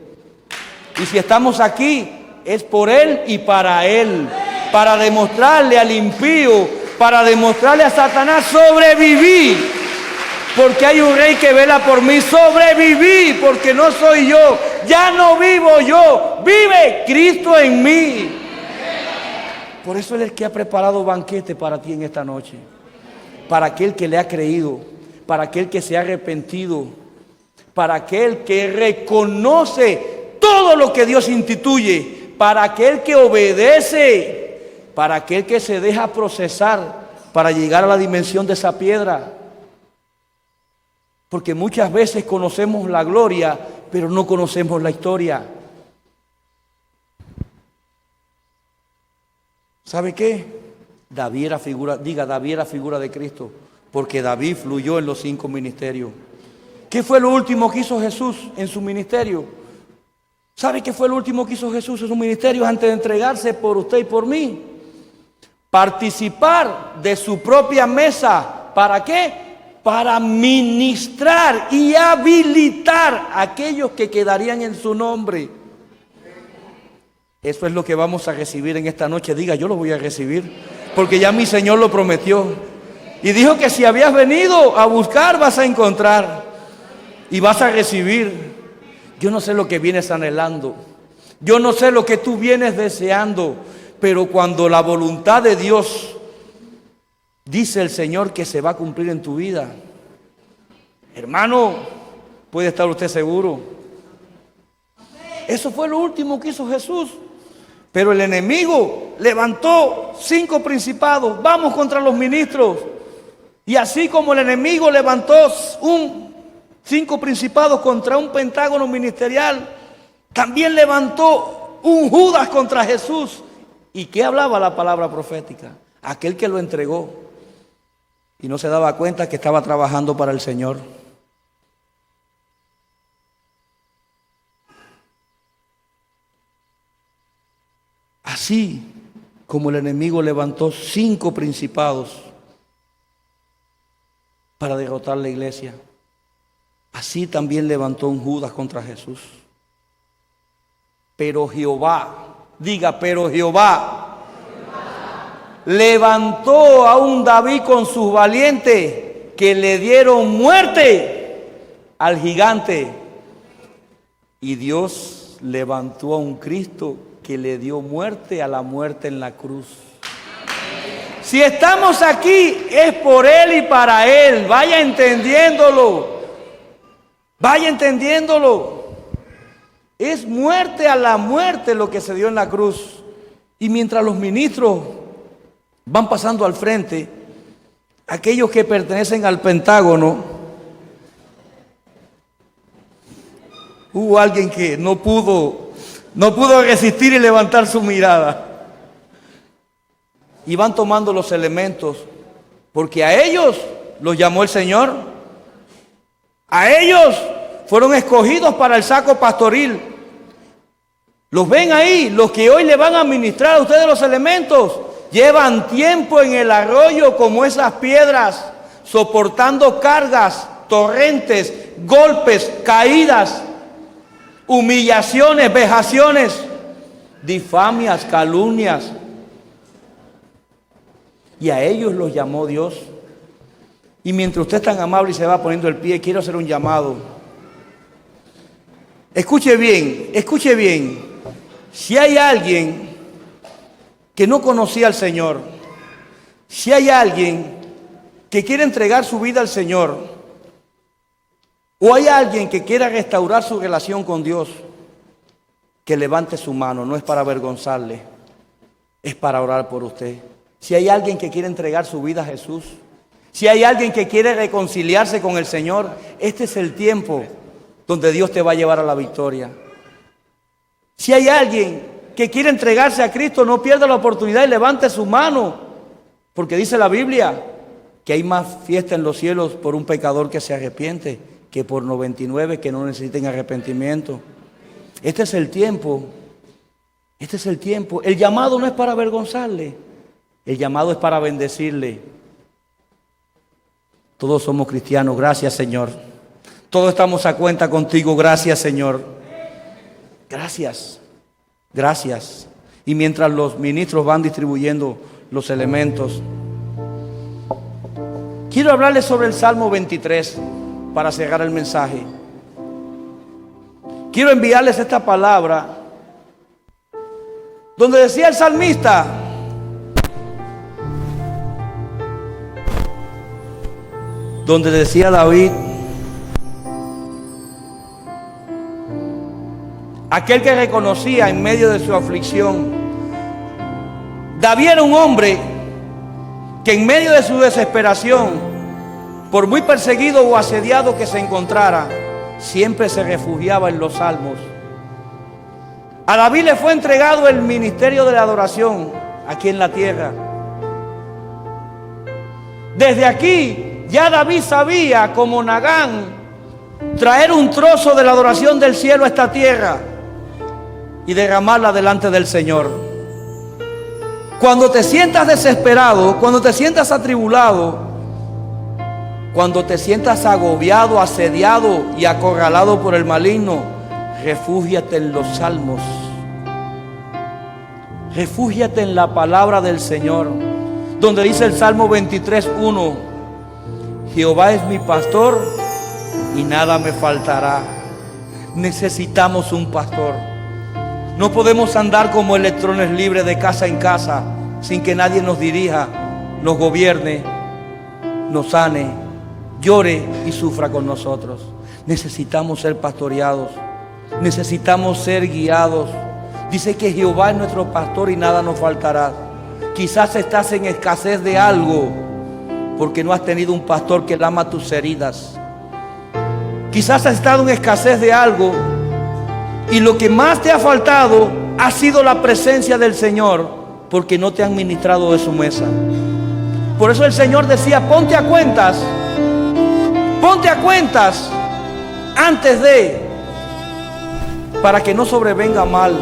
[SPEAKER 1] Y si estamos aquí, es por Él y para Él. Para demostrarle al impío, para demostrarle a Satanás, sobreviví. Porque hay un rey que vela por mí, sobreviví, porque no soy yo, ya no vivo yo, vive Cristo en mí. Por eso Él es el que ha preparado banquete para ti en esta noche, para aquel que le ha creído, para aquel que se ha arrepentido, para aquel que reconoce todo lo que Dios instituye, para aquel que obedece, para aquel que se deja procesar para llegar a la dimensión de esa piedra. Porque muchas veces conocemos la gloria, pero no conocemos la historia. ¿Sabe qué? David era figura de Cristo, porque David fluyó en los 5 ministerios. ¿Qué fue lo último que hizo Jesús en su ministerio? ¿Sabe qué fue lo último que hizo Jesús en su ministerio antes de entregarse por usted y por mí? Participar de su propia mesa. ¿Para qué? Para ministrar y habilitar a aquellos que quedarían en su nombre. Eso es lo que vamos a recibir en esta noche. Diga, yo lo voy a recibir, porque ya mi Señor lo prometió. Y dijo que si habías venido a buscar, vas a encontrar y vas a recibir. Yo no sé lo que vienes anhelando, yo no sé lo que tú vienes deseando, pero cuando la voluntad de Dios dice el Señor que se va a cumplir en tu vida, hermano, puede estar usted seguro. Eso fue lo último que hizo Jesús. Pero el enemigo levantó 5 principados. Vamos contra los ministros. Y así como el enemigo levantó 5 principados contra un pentágono ministerial, también levantó un Judas contra Jesús. ¿Y qué hablaba la palabra profética? Aquel que lo entregó y no se daba cuenta que estaba trabajando para el Señor. Así como el enemigo levantó 5 principados para derrotar la iglesia, así también levantó un Judas contra Jesús. Pero Jehová, diga, pero Jehová levantó a un David con sus valientes que le dieron muerte al gigante. Y Dios levantó a un Cristo que le dio muerte a la muerte en la cruz. Si estamos aquí es por Él y para Él. Vaya entendiéndolo. Vaya entendiéndolo. Es muerte a la muerte lo que se dio en la cruz. Y mientras los ministros van pasando al frente, aquellos que pertenecen al Pentágono, hubo alguien que no pudo resistir y levantar su mirada. Y van tomando los elementos, porque a ellos los llamó el Señor. A ellos fueron escogidos para el saco pastoril. Los ven ahí, los que hoy le van a ministrar a ustedes los elementos. Llevan tiempo en el arroyo como esas piedras. soportando cargas, torrentes, golpes, caídas, humillaciones, vejaciones, difamias, calumnias. Y a ellos los llamó Dios. Y mientras usted es tan amable y se va poniendo el pie, quiero hacer un llamado. Escuche bien, escuche bien. Si hay alguien que no conocía al Señor, si hay alguien que quiere entregar su vida al Señor, o hay alguien que quiera restaurar su relación con Dios, que levante su mano. No es para avergonzarle, es para orar por usted. Si hay alguien que quiere entregar su vida a Jesús, si hay alguien que quiere reconciliarse con el Señor, este es el tiempo donde Dios te va a llevar a la victoria. Si hay alguien que quiere entregarse a Cristo, no pierda la oportunidad y levante su mano, porque dice la Biblia que hay más fiesta en los cielos por un pecador que se arrepiente que por 99 que no necesiten arrepentimiento. Este es el tiempo. Este es el tiempo. El llamado no es para avergonzarle, el llamado es para bendecirle. Todos somos cristianos, gracias Señor. Todos estamos a cuenta contigo, gracias Señor. Gracias, gracias. Y mientras los ministros van distribuyendo los elementos, quiero hablarles sobre el Salmo 23 para cerrar el mensaje. Quiero enviarles esta palabra donde decía el salmista: donde decía David, aquel que reconocía en medio de su aflicción. David era un hombre que en medio de su desesperación, por muy perseguido o asediado que se encontrara, siempre se refugiaba en los salmos. A David le fue entregado el ministerio de la adoración aquí en la tierra. Desde aquí ya David sabía, como Nagán, traer un trozo de la adoración del cielo a esta tierra y derramarla delante del Señor. Cuando te sientas desesperado, cuando te sientas atribulado, cuando te sientas agobiado, asediado y acorralado por el maligno, refúgiate en los salmos. Refúgiate en la palabra del Señor, donde dice el Salmo 23:1: Jehová es mi pastor y nada me faltará. Necesitamos un pastor. No podemos andar como electrones libres de casa en casa sin que nadie nos dirija, nos gobierne, nos sane, llore y sufra con nosotros. Necesitamos ser pastoreados, necesitamos ser guiados. Dice que Jehová es nuestro pastor y nada nos faltará. Quizás estás en escasez de algo porque no has tenido un pastor que lama tus heridas. Quizás has estado en escasez de algo y lo que más te ha faltado ha sido la presencia del Señor, porque no te han ministrado de su mesa. Por eso el Señor decía: ponte a cuentas antes de, para que no sobrevenga mal.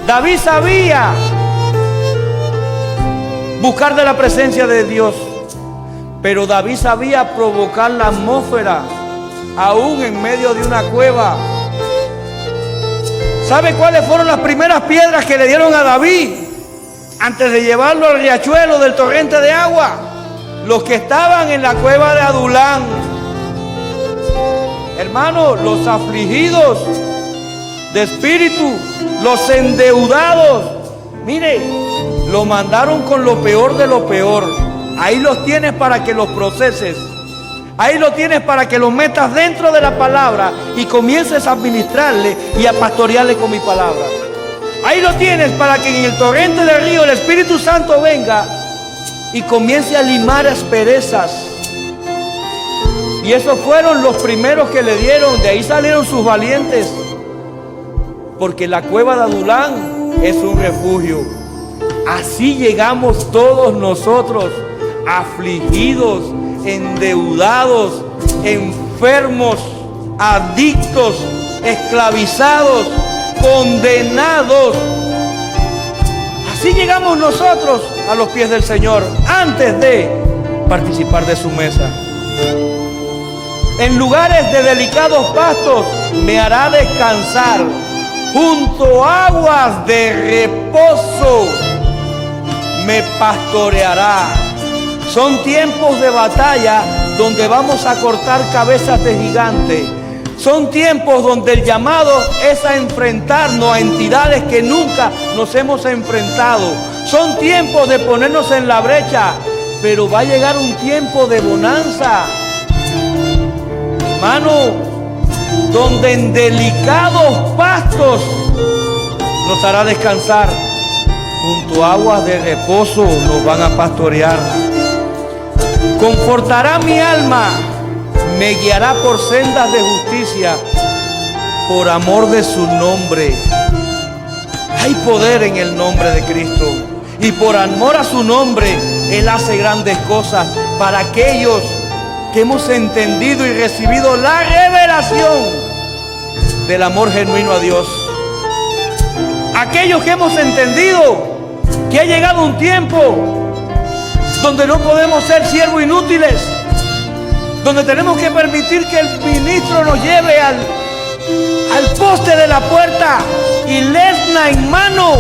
[SPEAKER 1] David sabía buscar de la presencia de Dios, pero David sabía provocar la atmósfera aún en medio de una cueva. ¿Sabe cuáles fueron las primeras piedras que le dieron a David antes de llevarlo al riachuelo del torrente de agua? Los que estaban en la cueva de Adulán. Hermanos, los afligidos de espíritu, los endeudados. Mire, lo mandaron con lo peor de lo peor. Ahí los tienes para que los proceses. Ahí lo tienes para que los metas dentro de la palabra y comiences a administrarle y a pastorearle con mi palabra. Ahí lo tienes para que en el torrente del río el Espíritu Santo venga y comience a limar asperezas. Y esos fueron los primeros que le dieron. De ahí salieron sus valientes, porque la cueva de Adulán es un refugio. Así llegamos todos nosotros, afligidos, endeudados, enfermos, adictos, esclavizados, condenados. Así llegamos nosotros a los pies del Señor, antes de, participar de su mesa. En lugares de delicados pastos me hará descansar. Junto a aguas de reposo me pastoreará. Son tiempos de batalla donde vamos a cortar cabezas de gigantes. Son tiempos donde el llamado es a enfrentarnos a entidades que nunca nos hemos enfrentado. Son tiempos de ponernos en la brecha, pero va a llegar un tiempo de bonanza, hermano, donde en delicados pastos nos hará descansar. Junto a aguas de reposo nos van a pastorear. Confortará mi alma, me guiará por sendas de justicia, por amor de su nombre. Hay poder en el nombre de Cristo, y por amor a su nombre Él hace grandes cosas para aquellos que hemos entendido y recibido la revelación del amor genuino a Dios. Aquellos que hemos entendido que ha llegado un tiempo donde no podemos ser siervos inútiles, donde tenemos que permitir que el ministro nos lleve al poste de la puerta y lesna en mano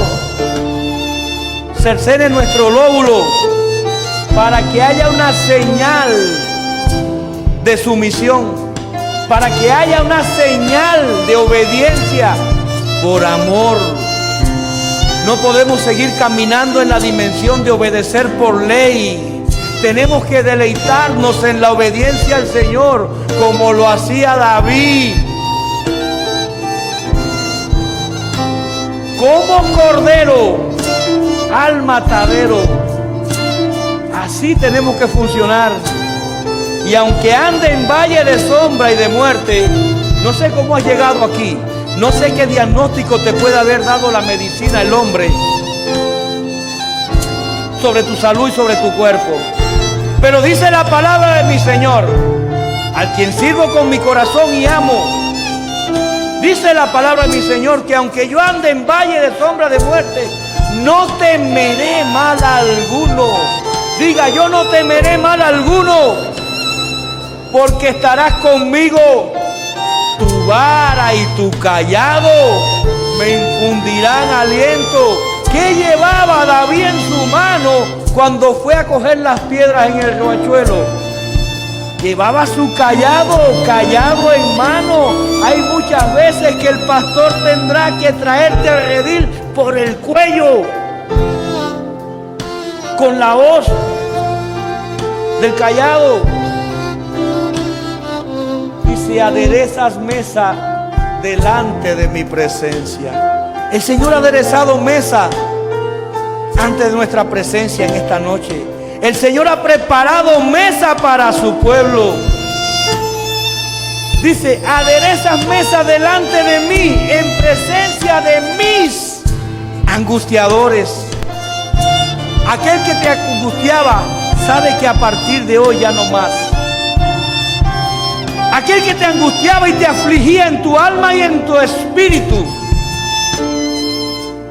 [SPEAKER 1] cercene nuestro lóbulo para que haya una señal de sumisión, para que haya una señal de obediencia por amor. No podemos seguir caminando en la dimensión de obedecer por ley. Tenemos que deleitarnos en la obediencia al Señor, como lo hacía David. Como cordero al matadero. Así tenemos que funcionar. Y aunque ande en valle de sombra y de muerte, no sé cómo has llegado aquí. No sé qué diagnóstico te puede haber dado la medicina, el hombre, sobre tu salud y sobre tu cuerpo. Pero dice la palabra de mi Señor, al quien sirvo con mi corazón y amo. Dice la palabra de mi Señor que aunque yo ande en valle de sombra de muerte, no temeré mal alguno. Diga, yo no temeré mal alguno, porque estarás conmigo. Tu vara y tu callado me infundirán aliento. ¿Qué llevaba David en su mano cuando fue a coger las piedras en el riachuelo? Llevaba su callado en mano. Hay muchas veces que el pastor tendrá que traerte al redil por el cuello con la hoz del callado. Si aderezas mesa delante de mi presencia. El Señor ha aderezado mesa ante nuestra presencia en esta noche. El Señor ha preparado mesa para su pueblo. Dice, aderezas mesa delante de mí, en presencia de mis angustiadores. Aquel que te angustiaba sabe que a partir de hoy ya no más. Aquel que te angustiaba y te afligía en tu alma y en tu espíritu.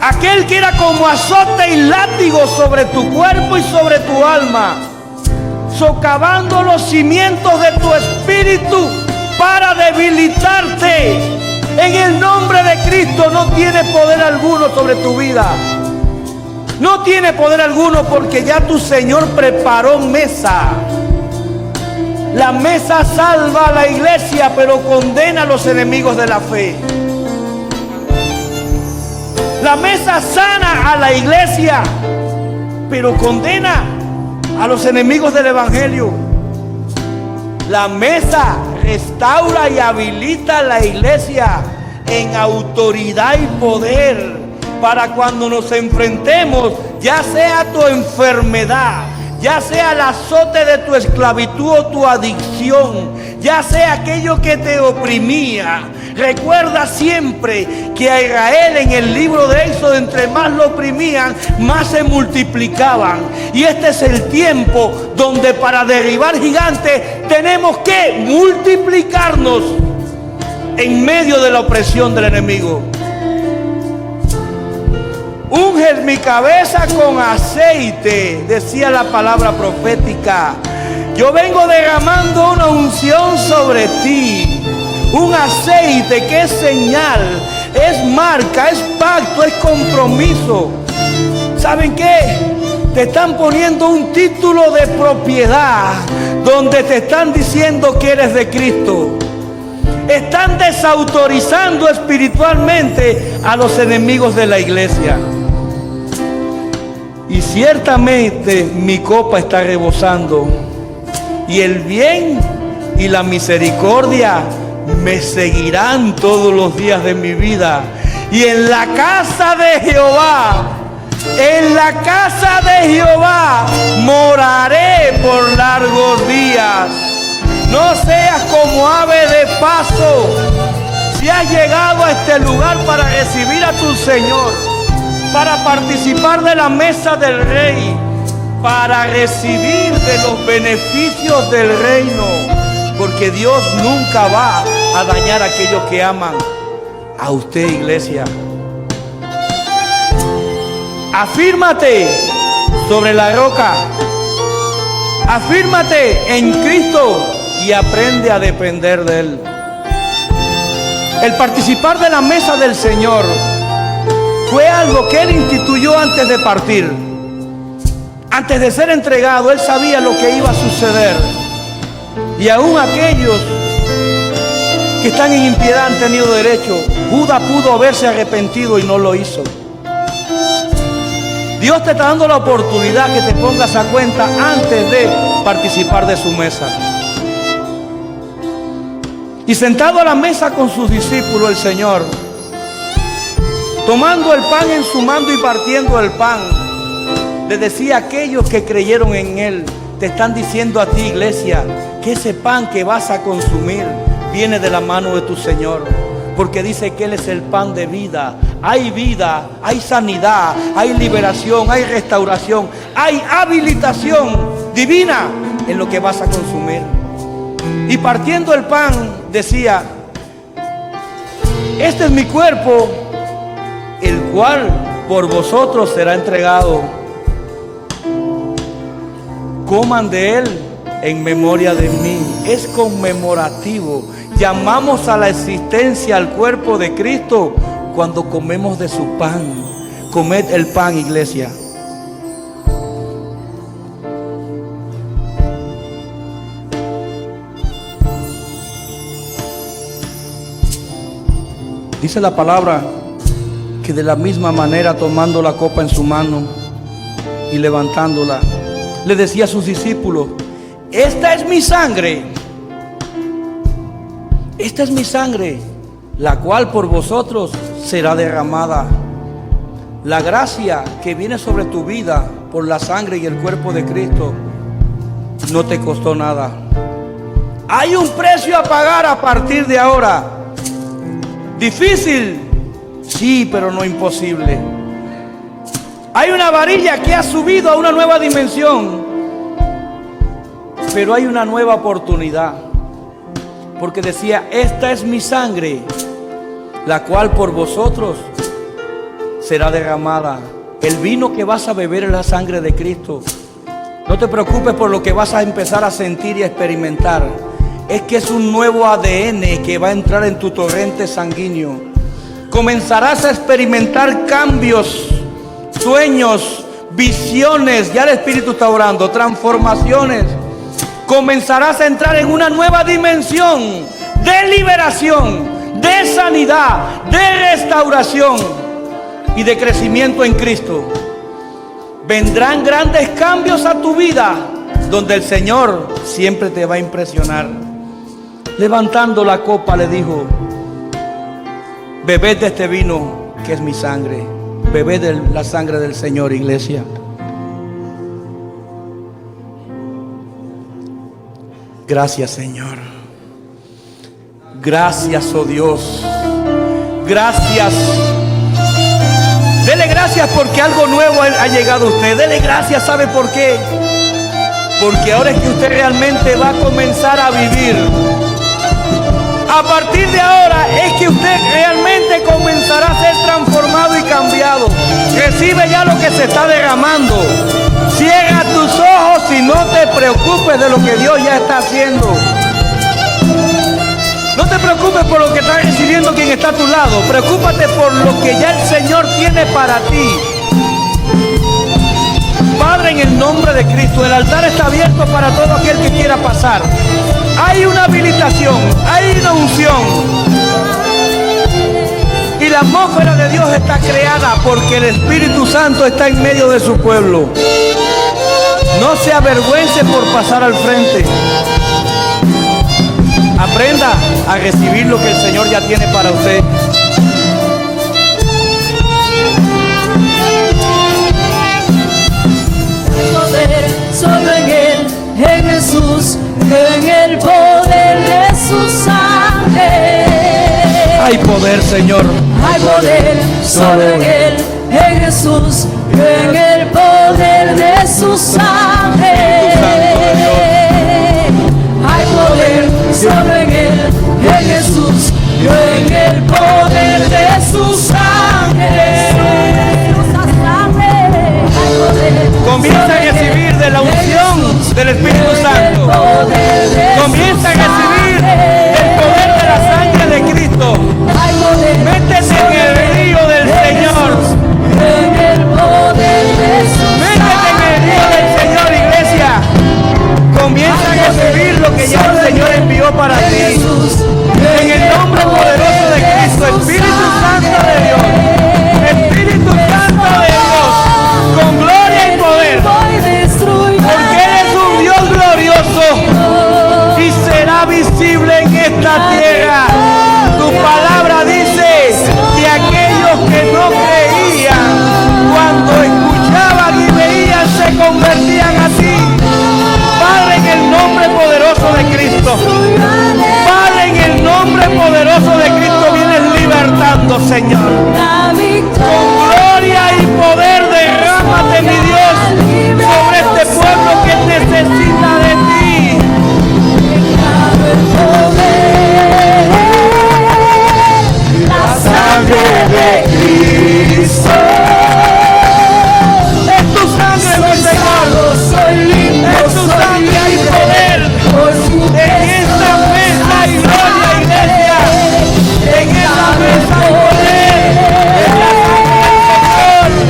[SPEAKER 1] Aquel que era como azote y látigo sobre tu cuerpo y sobre tu alma, socavando los cimientos de tu espíritu para debilitarte. En el nombre de Cristo no tiene poder alguno sobre tu vida. No tiene poder alguno, porque ya tu Señor preparó mesa. La mesa salva a la iglesia, pero condena a los enemigos de la fe. La mesa sana a la iglesia, pero condena a los enemigos del evangelio. La mesa restaura y habilita a la iglesia en autoridad y poder para cuando nos enfrentemos, ya sea tu enfermedad, ya sea el azote de tu esclavitud o tu adicción, ya sea aquello que te oprimía. Recuerda siempre que a Israel en el libro de Éxodo, entre más lo oprimían, más se multiplicaban. Y este es el tiempo donde para derribar gigantes tenemos que multiplicarnos en medio de la opresión del enemigo. Unges mi cabeza con aceite, decía la palabra profética. Yo vengo derramando una unción sobre ti, un aceite que es señal, es marca, es pacto, es compromiso. ¿Saben qué? Te están poniendo un título de propiedad donde te están diciendo que eres de Cristo. Están desautorizando espiritualmente a los enemigos de la iglesia. Y ciertamente mi copa está rebosando, y el bien y la misericordia me seguirán todos los días de mi vida. Y en la casa de Jehová, en la casa de Jehová moraré por largos días. No seas como ave de paso. Si has llegado a este lugar para recibir a tu Señor, para participar de la mesa del Rey, para recibir de los beneficios del reino, porque Dios nunca va a dañar a aquellos que aman a usted, iglesia. Afírmate sobre la roca, afírmate en Cristo y aprende a depender de Él. El participar de la mesa del Señor fue algo que Él instituyó antes de partir. Antes de ser entregado, Él sabía lo que iba a suceder. Y aún aquellos que están en impiedad han tenido derecho. Judas pudo haberse arrepentido y no lo hizo. Dios te está dando la oportunidad que te pongas a cuenta antes de participar de su mesa. Y sentado a la mesa con sus discípulos, el Señor, tomando el pan en su mano y partiendo el pan, le decía a aquellos que creyeron en Él: te están diciendo a ti, iglesia, que ese pan que vas a consumir viene de la mano de tu Señor, porque dice que Él es el pan de vida. Hay sanidad, hay liberación, hay restauración, hay habilitación divina en lo que vas a consumir. Y partiendo el pan decía: este es mi cuerpo, el cual por vosotros será entregado. Coman de él en memoria de mí. Es conmemorativo. Llamamos a la existencia al cuerpo de Cristo cuando comemos de su pan. Comed el pan, iglesia. Dice la palabra que de la misma manera, tomando la copa en su mano y levantándola, le decía a sus discípulos: esta es mi sangre, esta es mi sangre, la cual por vosotros será derramada. La gracia que viene sobre tu vida por la sangre y el cuerpo de Cristo no te costó nada. Hay un precio a pagar a partir de ahora. Difícil, sí, pero no imposible. Hay una varilla que ha subido a una nueva dimensión, pero hay una nueva oportunidad, porque decía: esta es mi sangre, la cual por vosotros será derramada. El vino que vas a beber es la sangre de Cristo. No te preocupes por lo que vas a empezar a sentir y a experimentar. Es que es un nuevo ADN que va a entrar en tu torrente sanguíneo. Comenzarás a experimentar cambios, sueños, visiones. Ya el Espíritu está orando, transformaciones. Comenzarás a entrar en una nueva dimensión de liberación, de sanidad, de restauración y de crecimiento en Cristo. Vendrán grandes cambios a tu vida, donde el Señor siempre te va a impresionar. Levantando la copa le dijo: bebed de este vino que es mi sangre. Bebed de la sangre del Señor, iglesia. Gracias, Señor. Gracias, oh Dios. Gracias. Dele gracias porque algo nuevo ha llegado a usted. Dele gracias, ¿sabe por qué? Porque ahora es que usted realmente va a comenzar a vivir. A partir de ahora es que usted realmente comenzará a ser transformado y cambiado. Recibe ya lo que se está derramando. Cierra tus ojos y no te preocupes de lo que Dios ya está haciendo. No te preocupes por lo que está recibiendo quien está a tu lado. Preocúpate por lo que ya el Señor tiene para ti. Padre, en el nombre de Cristo, el altar está abierto para todo aquel que quiera pasar. Hay una habilitación, hay una unción. Y la atmósfera de Dios está creada porque el Espíritu Santo está en medio de su pueblo. No se avergüence por pasar al frente. Aprenda a recibir lo que el Señor ya tiene para usted.
[SPEAKER 2] Solo en Él, en Jesús, en el poder de su sangre.
[SPEAKER 1] Hay poder, Señor.
[SPEAKER 2] Hay poder, solo en Él, en Jesús, en el poder de su sangre. Hay poder, solo en Él, en Jesús, en el poder de su sangre.
[SPEAKER 1] Comienza a recibir de la unción del Espíritu Santo. Comienza a recibir el poder de la sangre de Cristo. Métete en el río del Señor. Métete en el río del Señor, iglesia. Comienza a recibir lo que ya el Señor envió para ti. En el nombre poderoso de Cristo, Espíritu Santo de Dios. Espíritu Santo de Dios. Con gloria y poder, porque eres un Dios glorioso y será visible en esta tierra. Tu palabra dice que aquellos que no creían, cuando escuchaban y veían, se convertían a ti. Padre, en el nombre poderoso de Cristo, Padre, en el nombre poderoso de Cristo, vienes libertando, Señor. Con gloria y poder, derrámate, mi Dios, sobre este pueblo que necesita de ti.
[SPEAKER 2] La sangre de Cristo.
[SPEAKER 1] Es tu sangre, mi Señor. Es tu sangre, hay poder. En esta mesa hay gloria, iglesia. En esta mesa hay poder.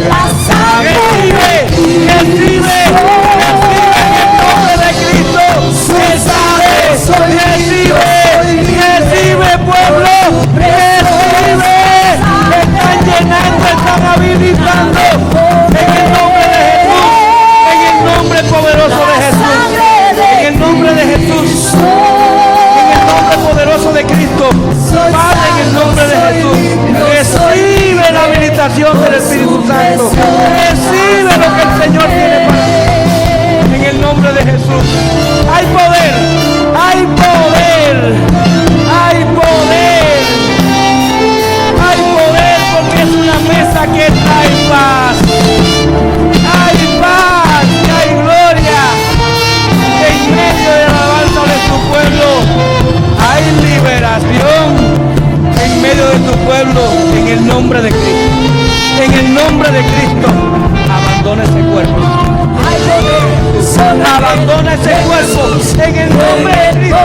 [SPEAKER 2] La sangre
[SPEAKER 1] Recibe en el nombre de Cristo. Recibe, pueblo. Recibe. Están llenando, están habilitando. En el nombre de Jesús. En el nombre poderoso de Jesús. En el nombre de Jesús. En el nombre poderoso de Cristo. Padre, en el nombre de Jesús. Recibe la habilitación del Espíritu Santo. Recibe lo que el Señor tiene para ti. En el nombre de Jesús. Hay poder. Hay poder. Hay poder. Hay poder porque es una mesa que trae paz. Hay paz y hay gloria. En medio de la alabanza de tu pueblo hay liberación. En medio de tu pueblo, en el nombre de Cristo. En el nombre de Cristo, abandona ese cuerpo. Abandona ese cuerpo. En el nombre de Cristo.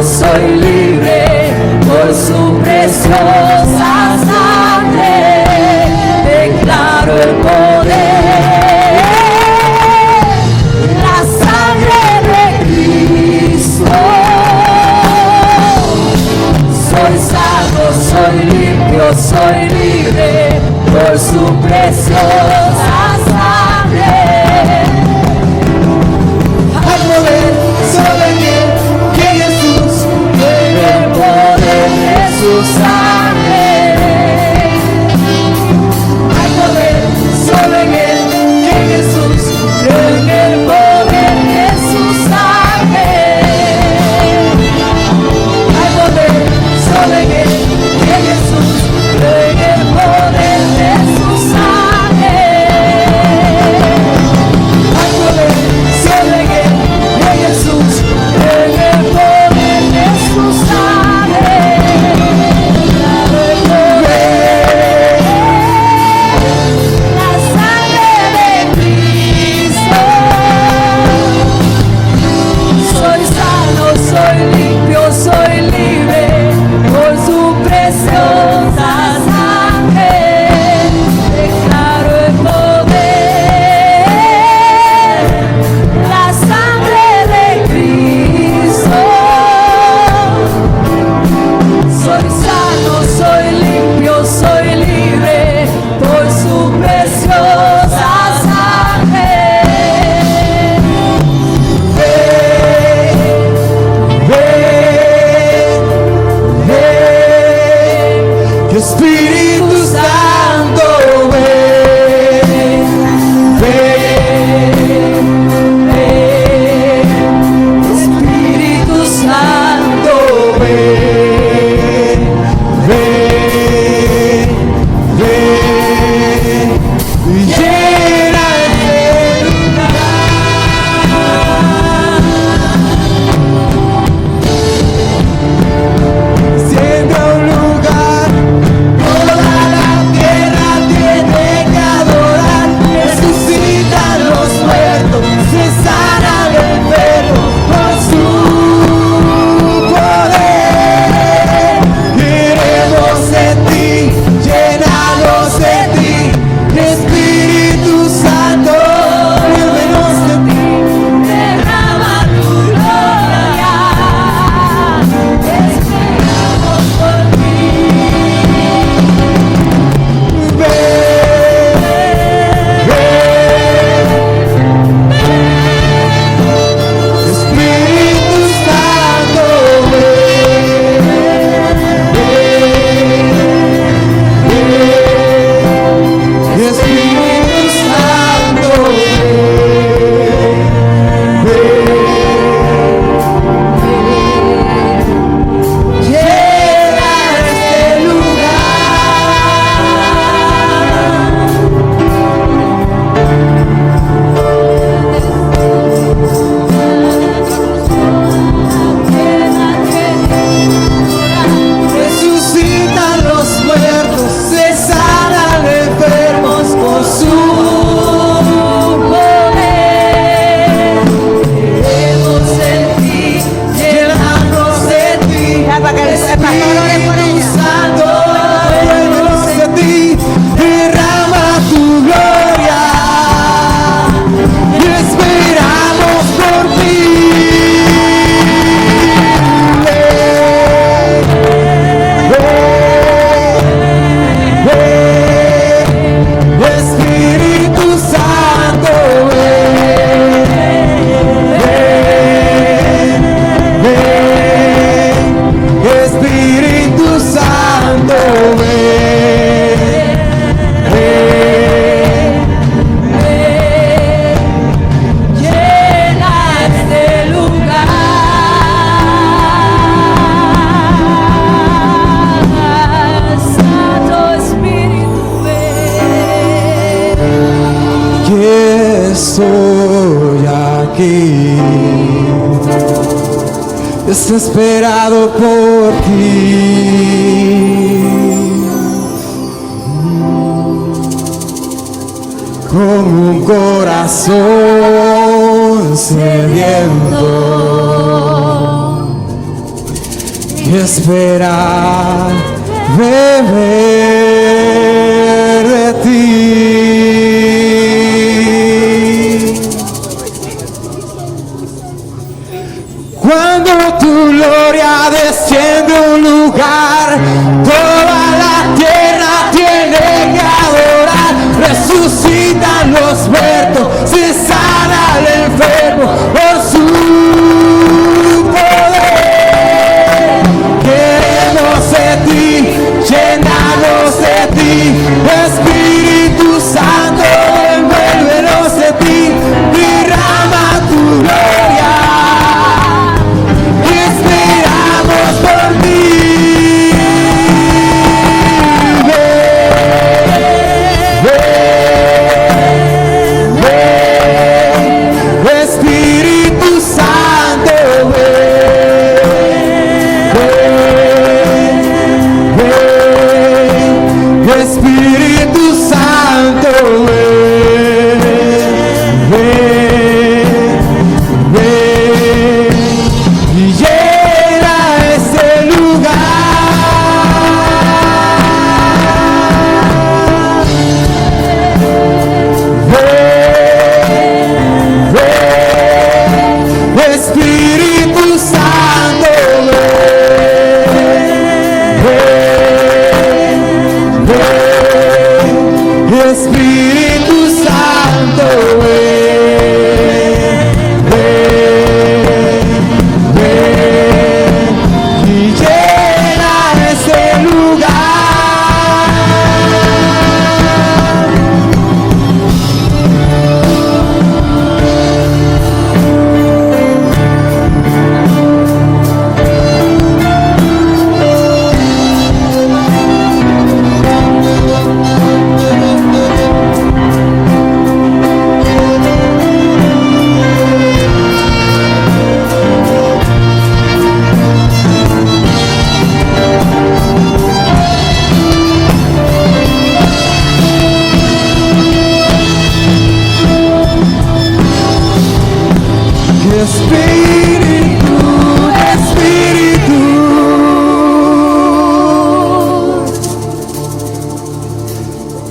[SPEAKER 2] Soy libre por su preciosa sangre, declaro el poder, la sangre de Cristo. Soy salvo, soy limpio, soy libre por su preciosa sangre. Espíritu Santo, ven, ven, ven. Espíritu Santo, ven, ven, ven. Llena el lugar. Siembra un lugar. Toda la tierra tiene que adorar. Resucitan los muertos, se sana el enfermo con su poder. Queremos de ti, llénanos de ti, Espíritu Santo, llénanos de ti. Derrama tu gloria, esperamos por ti. Espíritu Santo, Espíritu Santo, llena este lugar. Resucitan los muertos, se sanan enfermos con su poder. Queremos en ti, llénanos de ti, Espíritu Santo, llénanos de ti, derrama tu gloria y esperamos por ti. Espíritu Santo, Espíritu Santo, llena este lugar. Santo Espíritu, que estoy aquí, desesperado por ti. Con un corazón sediento y esperar beber de ti. Cuando tu gloria desciende a un lugar, toda la tierra tiene que adorar. Resucitan los muertos, se sana el enfermo por su poder. Queremos de ti, llénanos de ti, Espíritu Santo, envuélvenos de ti, derrama tu gloria y esperamos por ti. Espíritu Santo, Espíritu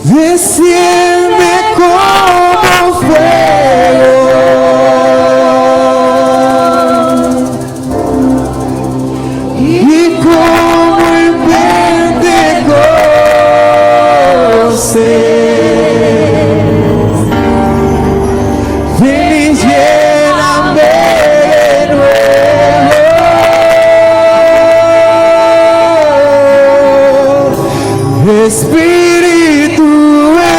[SPEAKER 2] desciende como fuego y como en Pentecostés, ven y lléname de nuevo, Espíritu,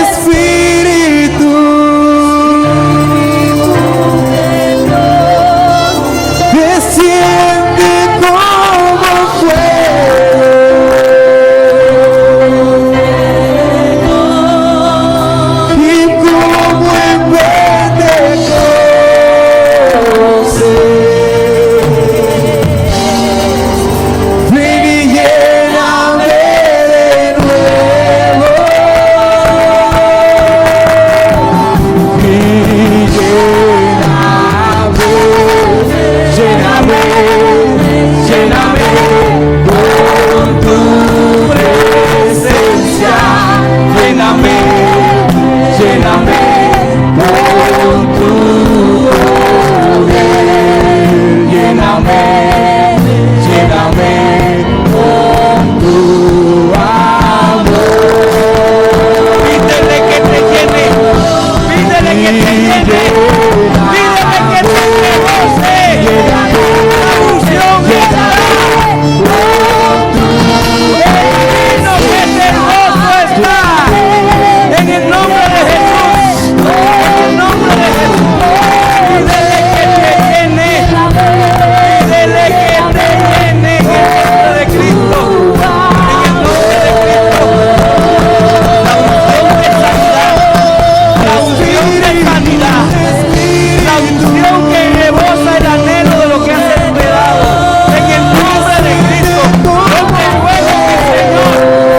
[SPEAKER 2] Espíritu, desciende como fuego y como en Pentecostés, ven y lléname de nuevo, y lléname, lléname con tu presencia, lléname, lléname con tu poder, lléname, lléname con tu amor.
[SPEAKER 1] Pídele que te llene. Pídele que te llene. Pídele que te rebose. La unción está. Divino que este gozo está. En el nombre de Jesús. En el nombre de Jesús. Pídele que te llene. Pídele que te llene. En el nombre de Cristo. En el nombre de Cristo. La unción de sanidad, la unción que rebosa el anhelo de lo que has esperado, en el nombre de Cristo. Yo te ruego, mi Señor,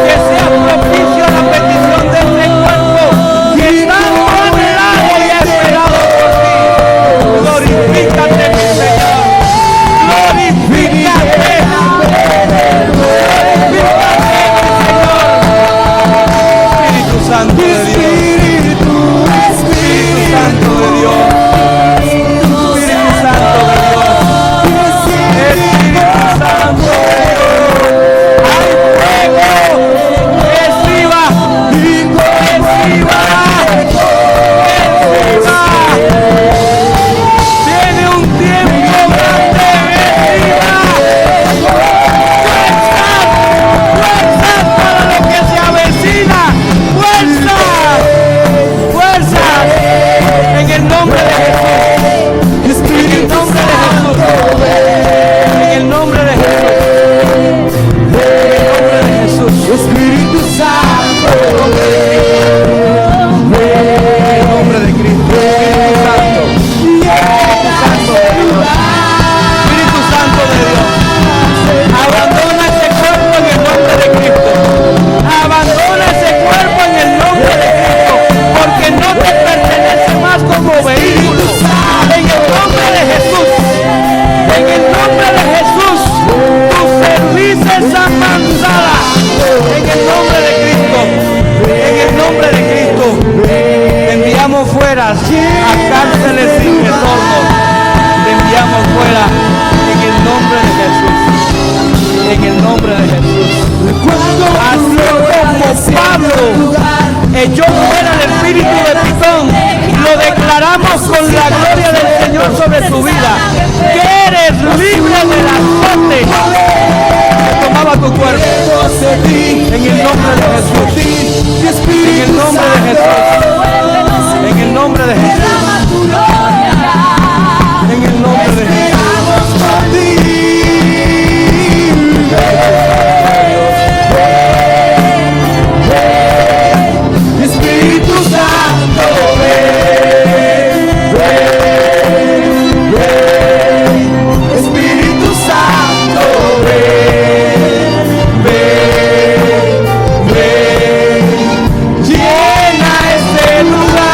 [SPEAKER 1] que sea propicio a la petición de este cuerpo que tanto ha anhelado y ha esperado por ti. Glorifícate, mi Señor, glorifícate, Espíritu Santo de Dios. Espíritu Santo de Dios, Espíritu Santo de Dios, Espíritu Santo de Dios, hay fuego, reciba, tiene un tiempo grande, fuerzas para lo que se avecina, fuerzas, en el nombre de Jesús, en el nombre de Jesús, en el nombre de Jesús, en el nombre de Jesús,
[SPEAKER 2] Espíritu Santo,
[SPEAKER 1] en el nombre de Cristo, Espíritu Santo, Espíritu Santo de Dios, abandona ese cuerpo en el nombre de Cristo, abandona ese cuerpo en el nombre de Cristo, porque no te pertenece más como vehículo, en el nombre de Jesús, en el nombre de Jesús, tu servicio es avanzada, en el nombre de Cristo, en el nombre de Cristo, te enviamos fuera a cárceles sin retorno, te enviamos fuera, en el nombre de Jesús, en el nombre de Jesús. Así como Pablo echó fuera el espíritu de Pitón, lo declaramos con la gloria del Señor sobre su vida, que eres libre del azote que tomaba tu cuerpo, en el nombre de Jesús, en el nombre de Jesús, en el nombre de Jesús, en el nombre de Jesús.
[SPEAKER 2] Espíritu Santo, Espíritu Santo, llena este lugar.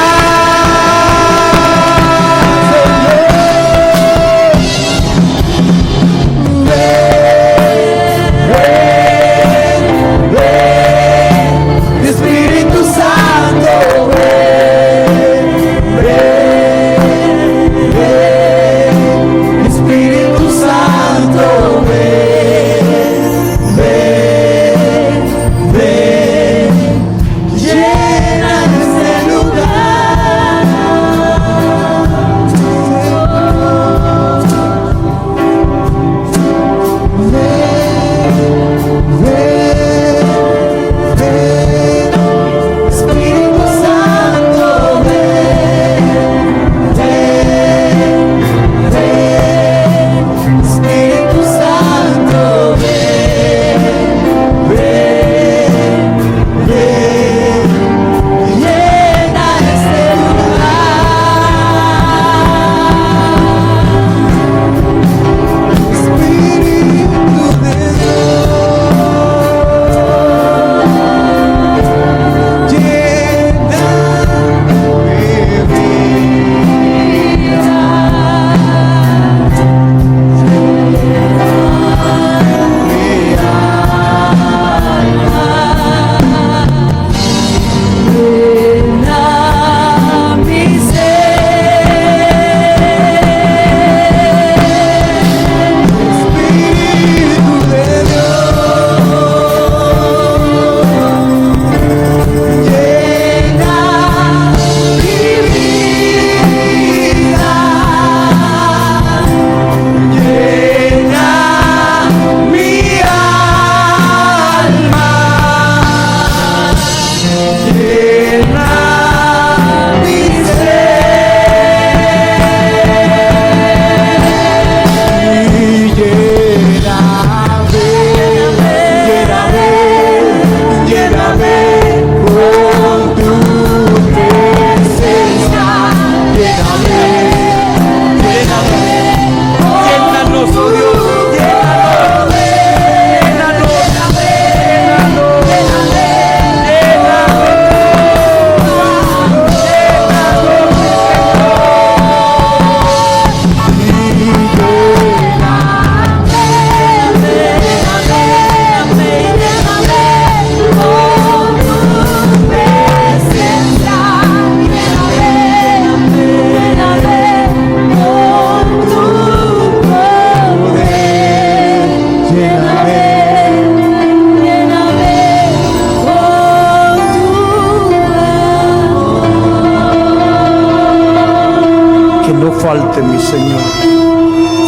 [SPEAKER 1] mi Señor.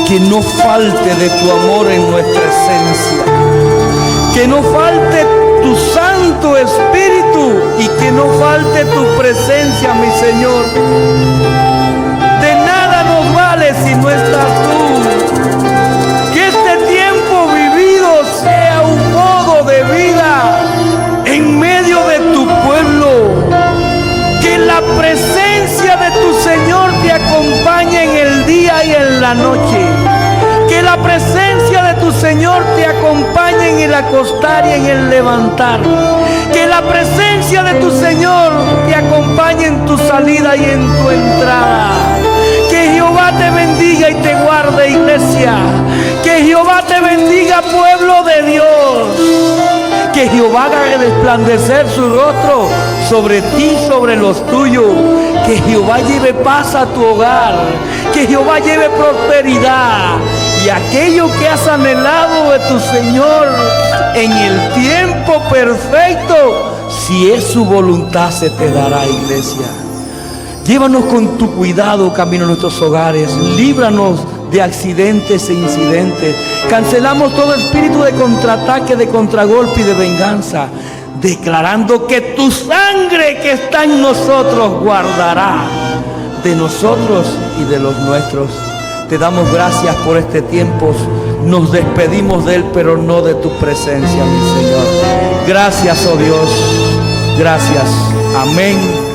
[SPEAKER 1] Que no falte de tu amor en nuestra esencia. Que no falte tu Santo Espíritu y que no falte tu presencia, mi Señor. De nada nos vale si no estás tú. Que este tiempo vivido sea un modo de vida en medio de tu pueblo. Que la presencia de tu Señor te acompañe en el día y en la noche. Que la presencia de tu Señor te acompañe en el acostar y en el levantar. Que la presencia de tu Señor te acompañe en tu salida y en tu entrada. Que Jehová te bendiga y te guarde, iglesia. Que Jehová te bendiga, pueblo de Dios. Que Jehová haga resplandecer su rostro sobre ti, sobre los tuyos. Que Jehová lleve paz a tu hogar. Que Jehová lleve prosperidad. Y aquello que has anhelado de tu Señor en el tiempo perfecto, si es su voluntad, se te dará, iglesia. Llévanos con tu cuidado camino a nuestros hogares. Líbranos de accidentes e incidentes. Cancelamos todo espíritu de contraataque, de contragolpe y de venganza, declarando que tu sangre que está en nosotros guardará de nosotros y de los nuestros. Te damos gracias por este tiempo. Nos despedimos de él, pero no de tu presencia, mi Señor. Gracias, oh Dios. Gracias. Amén.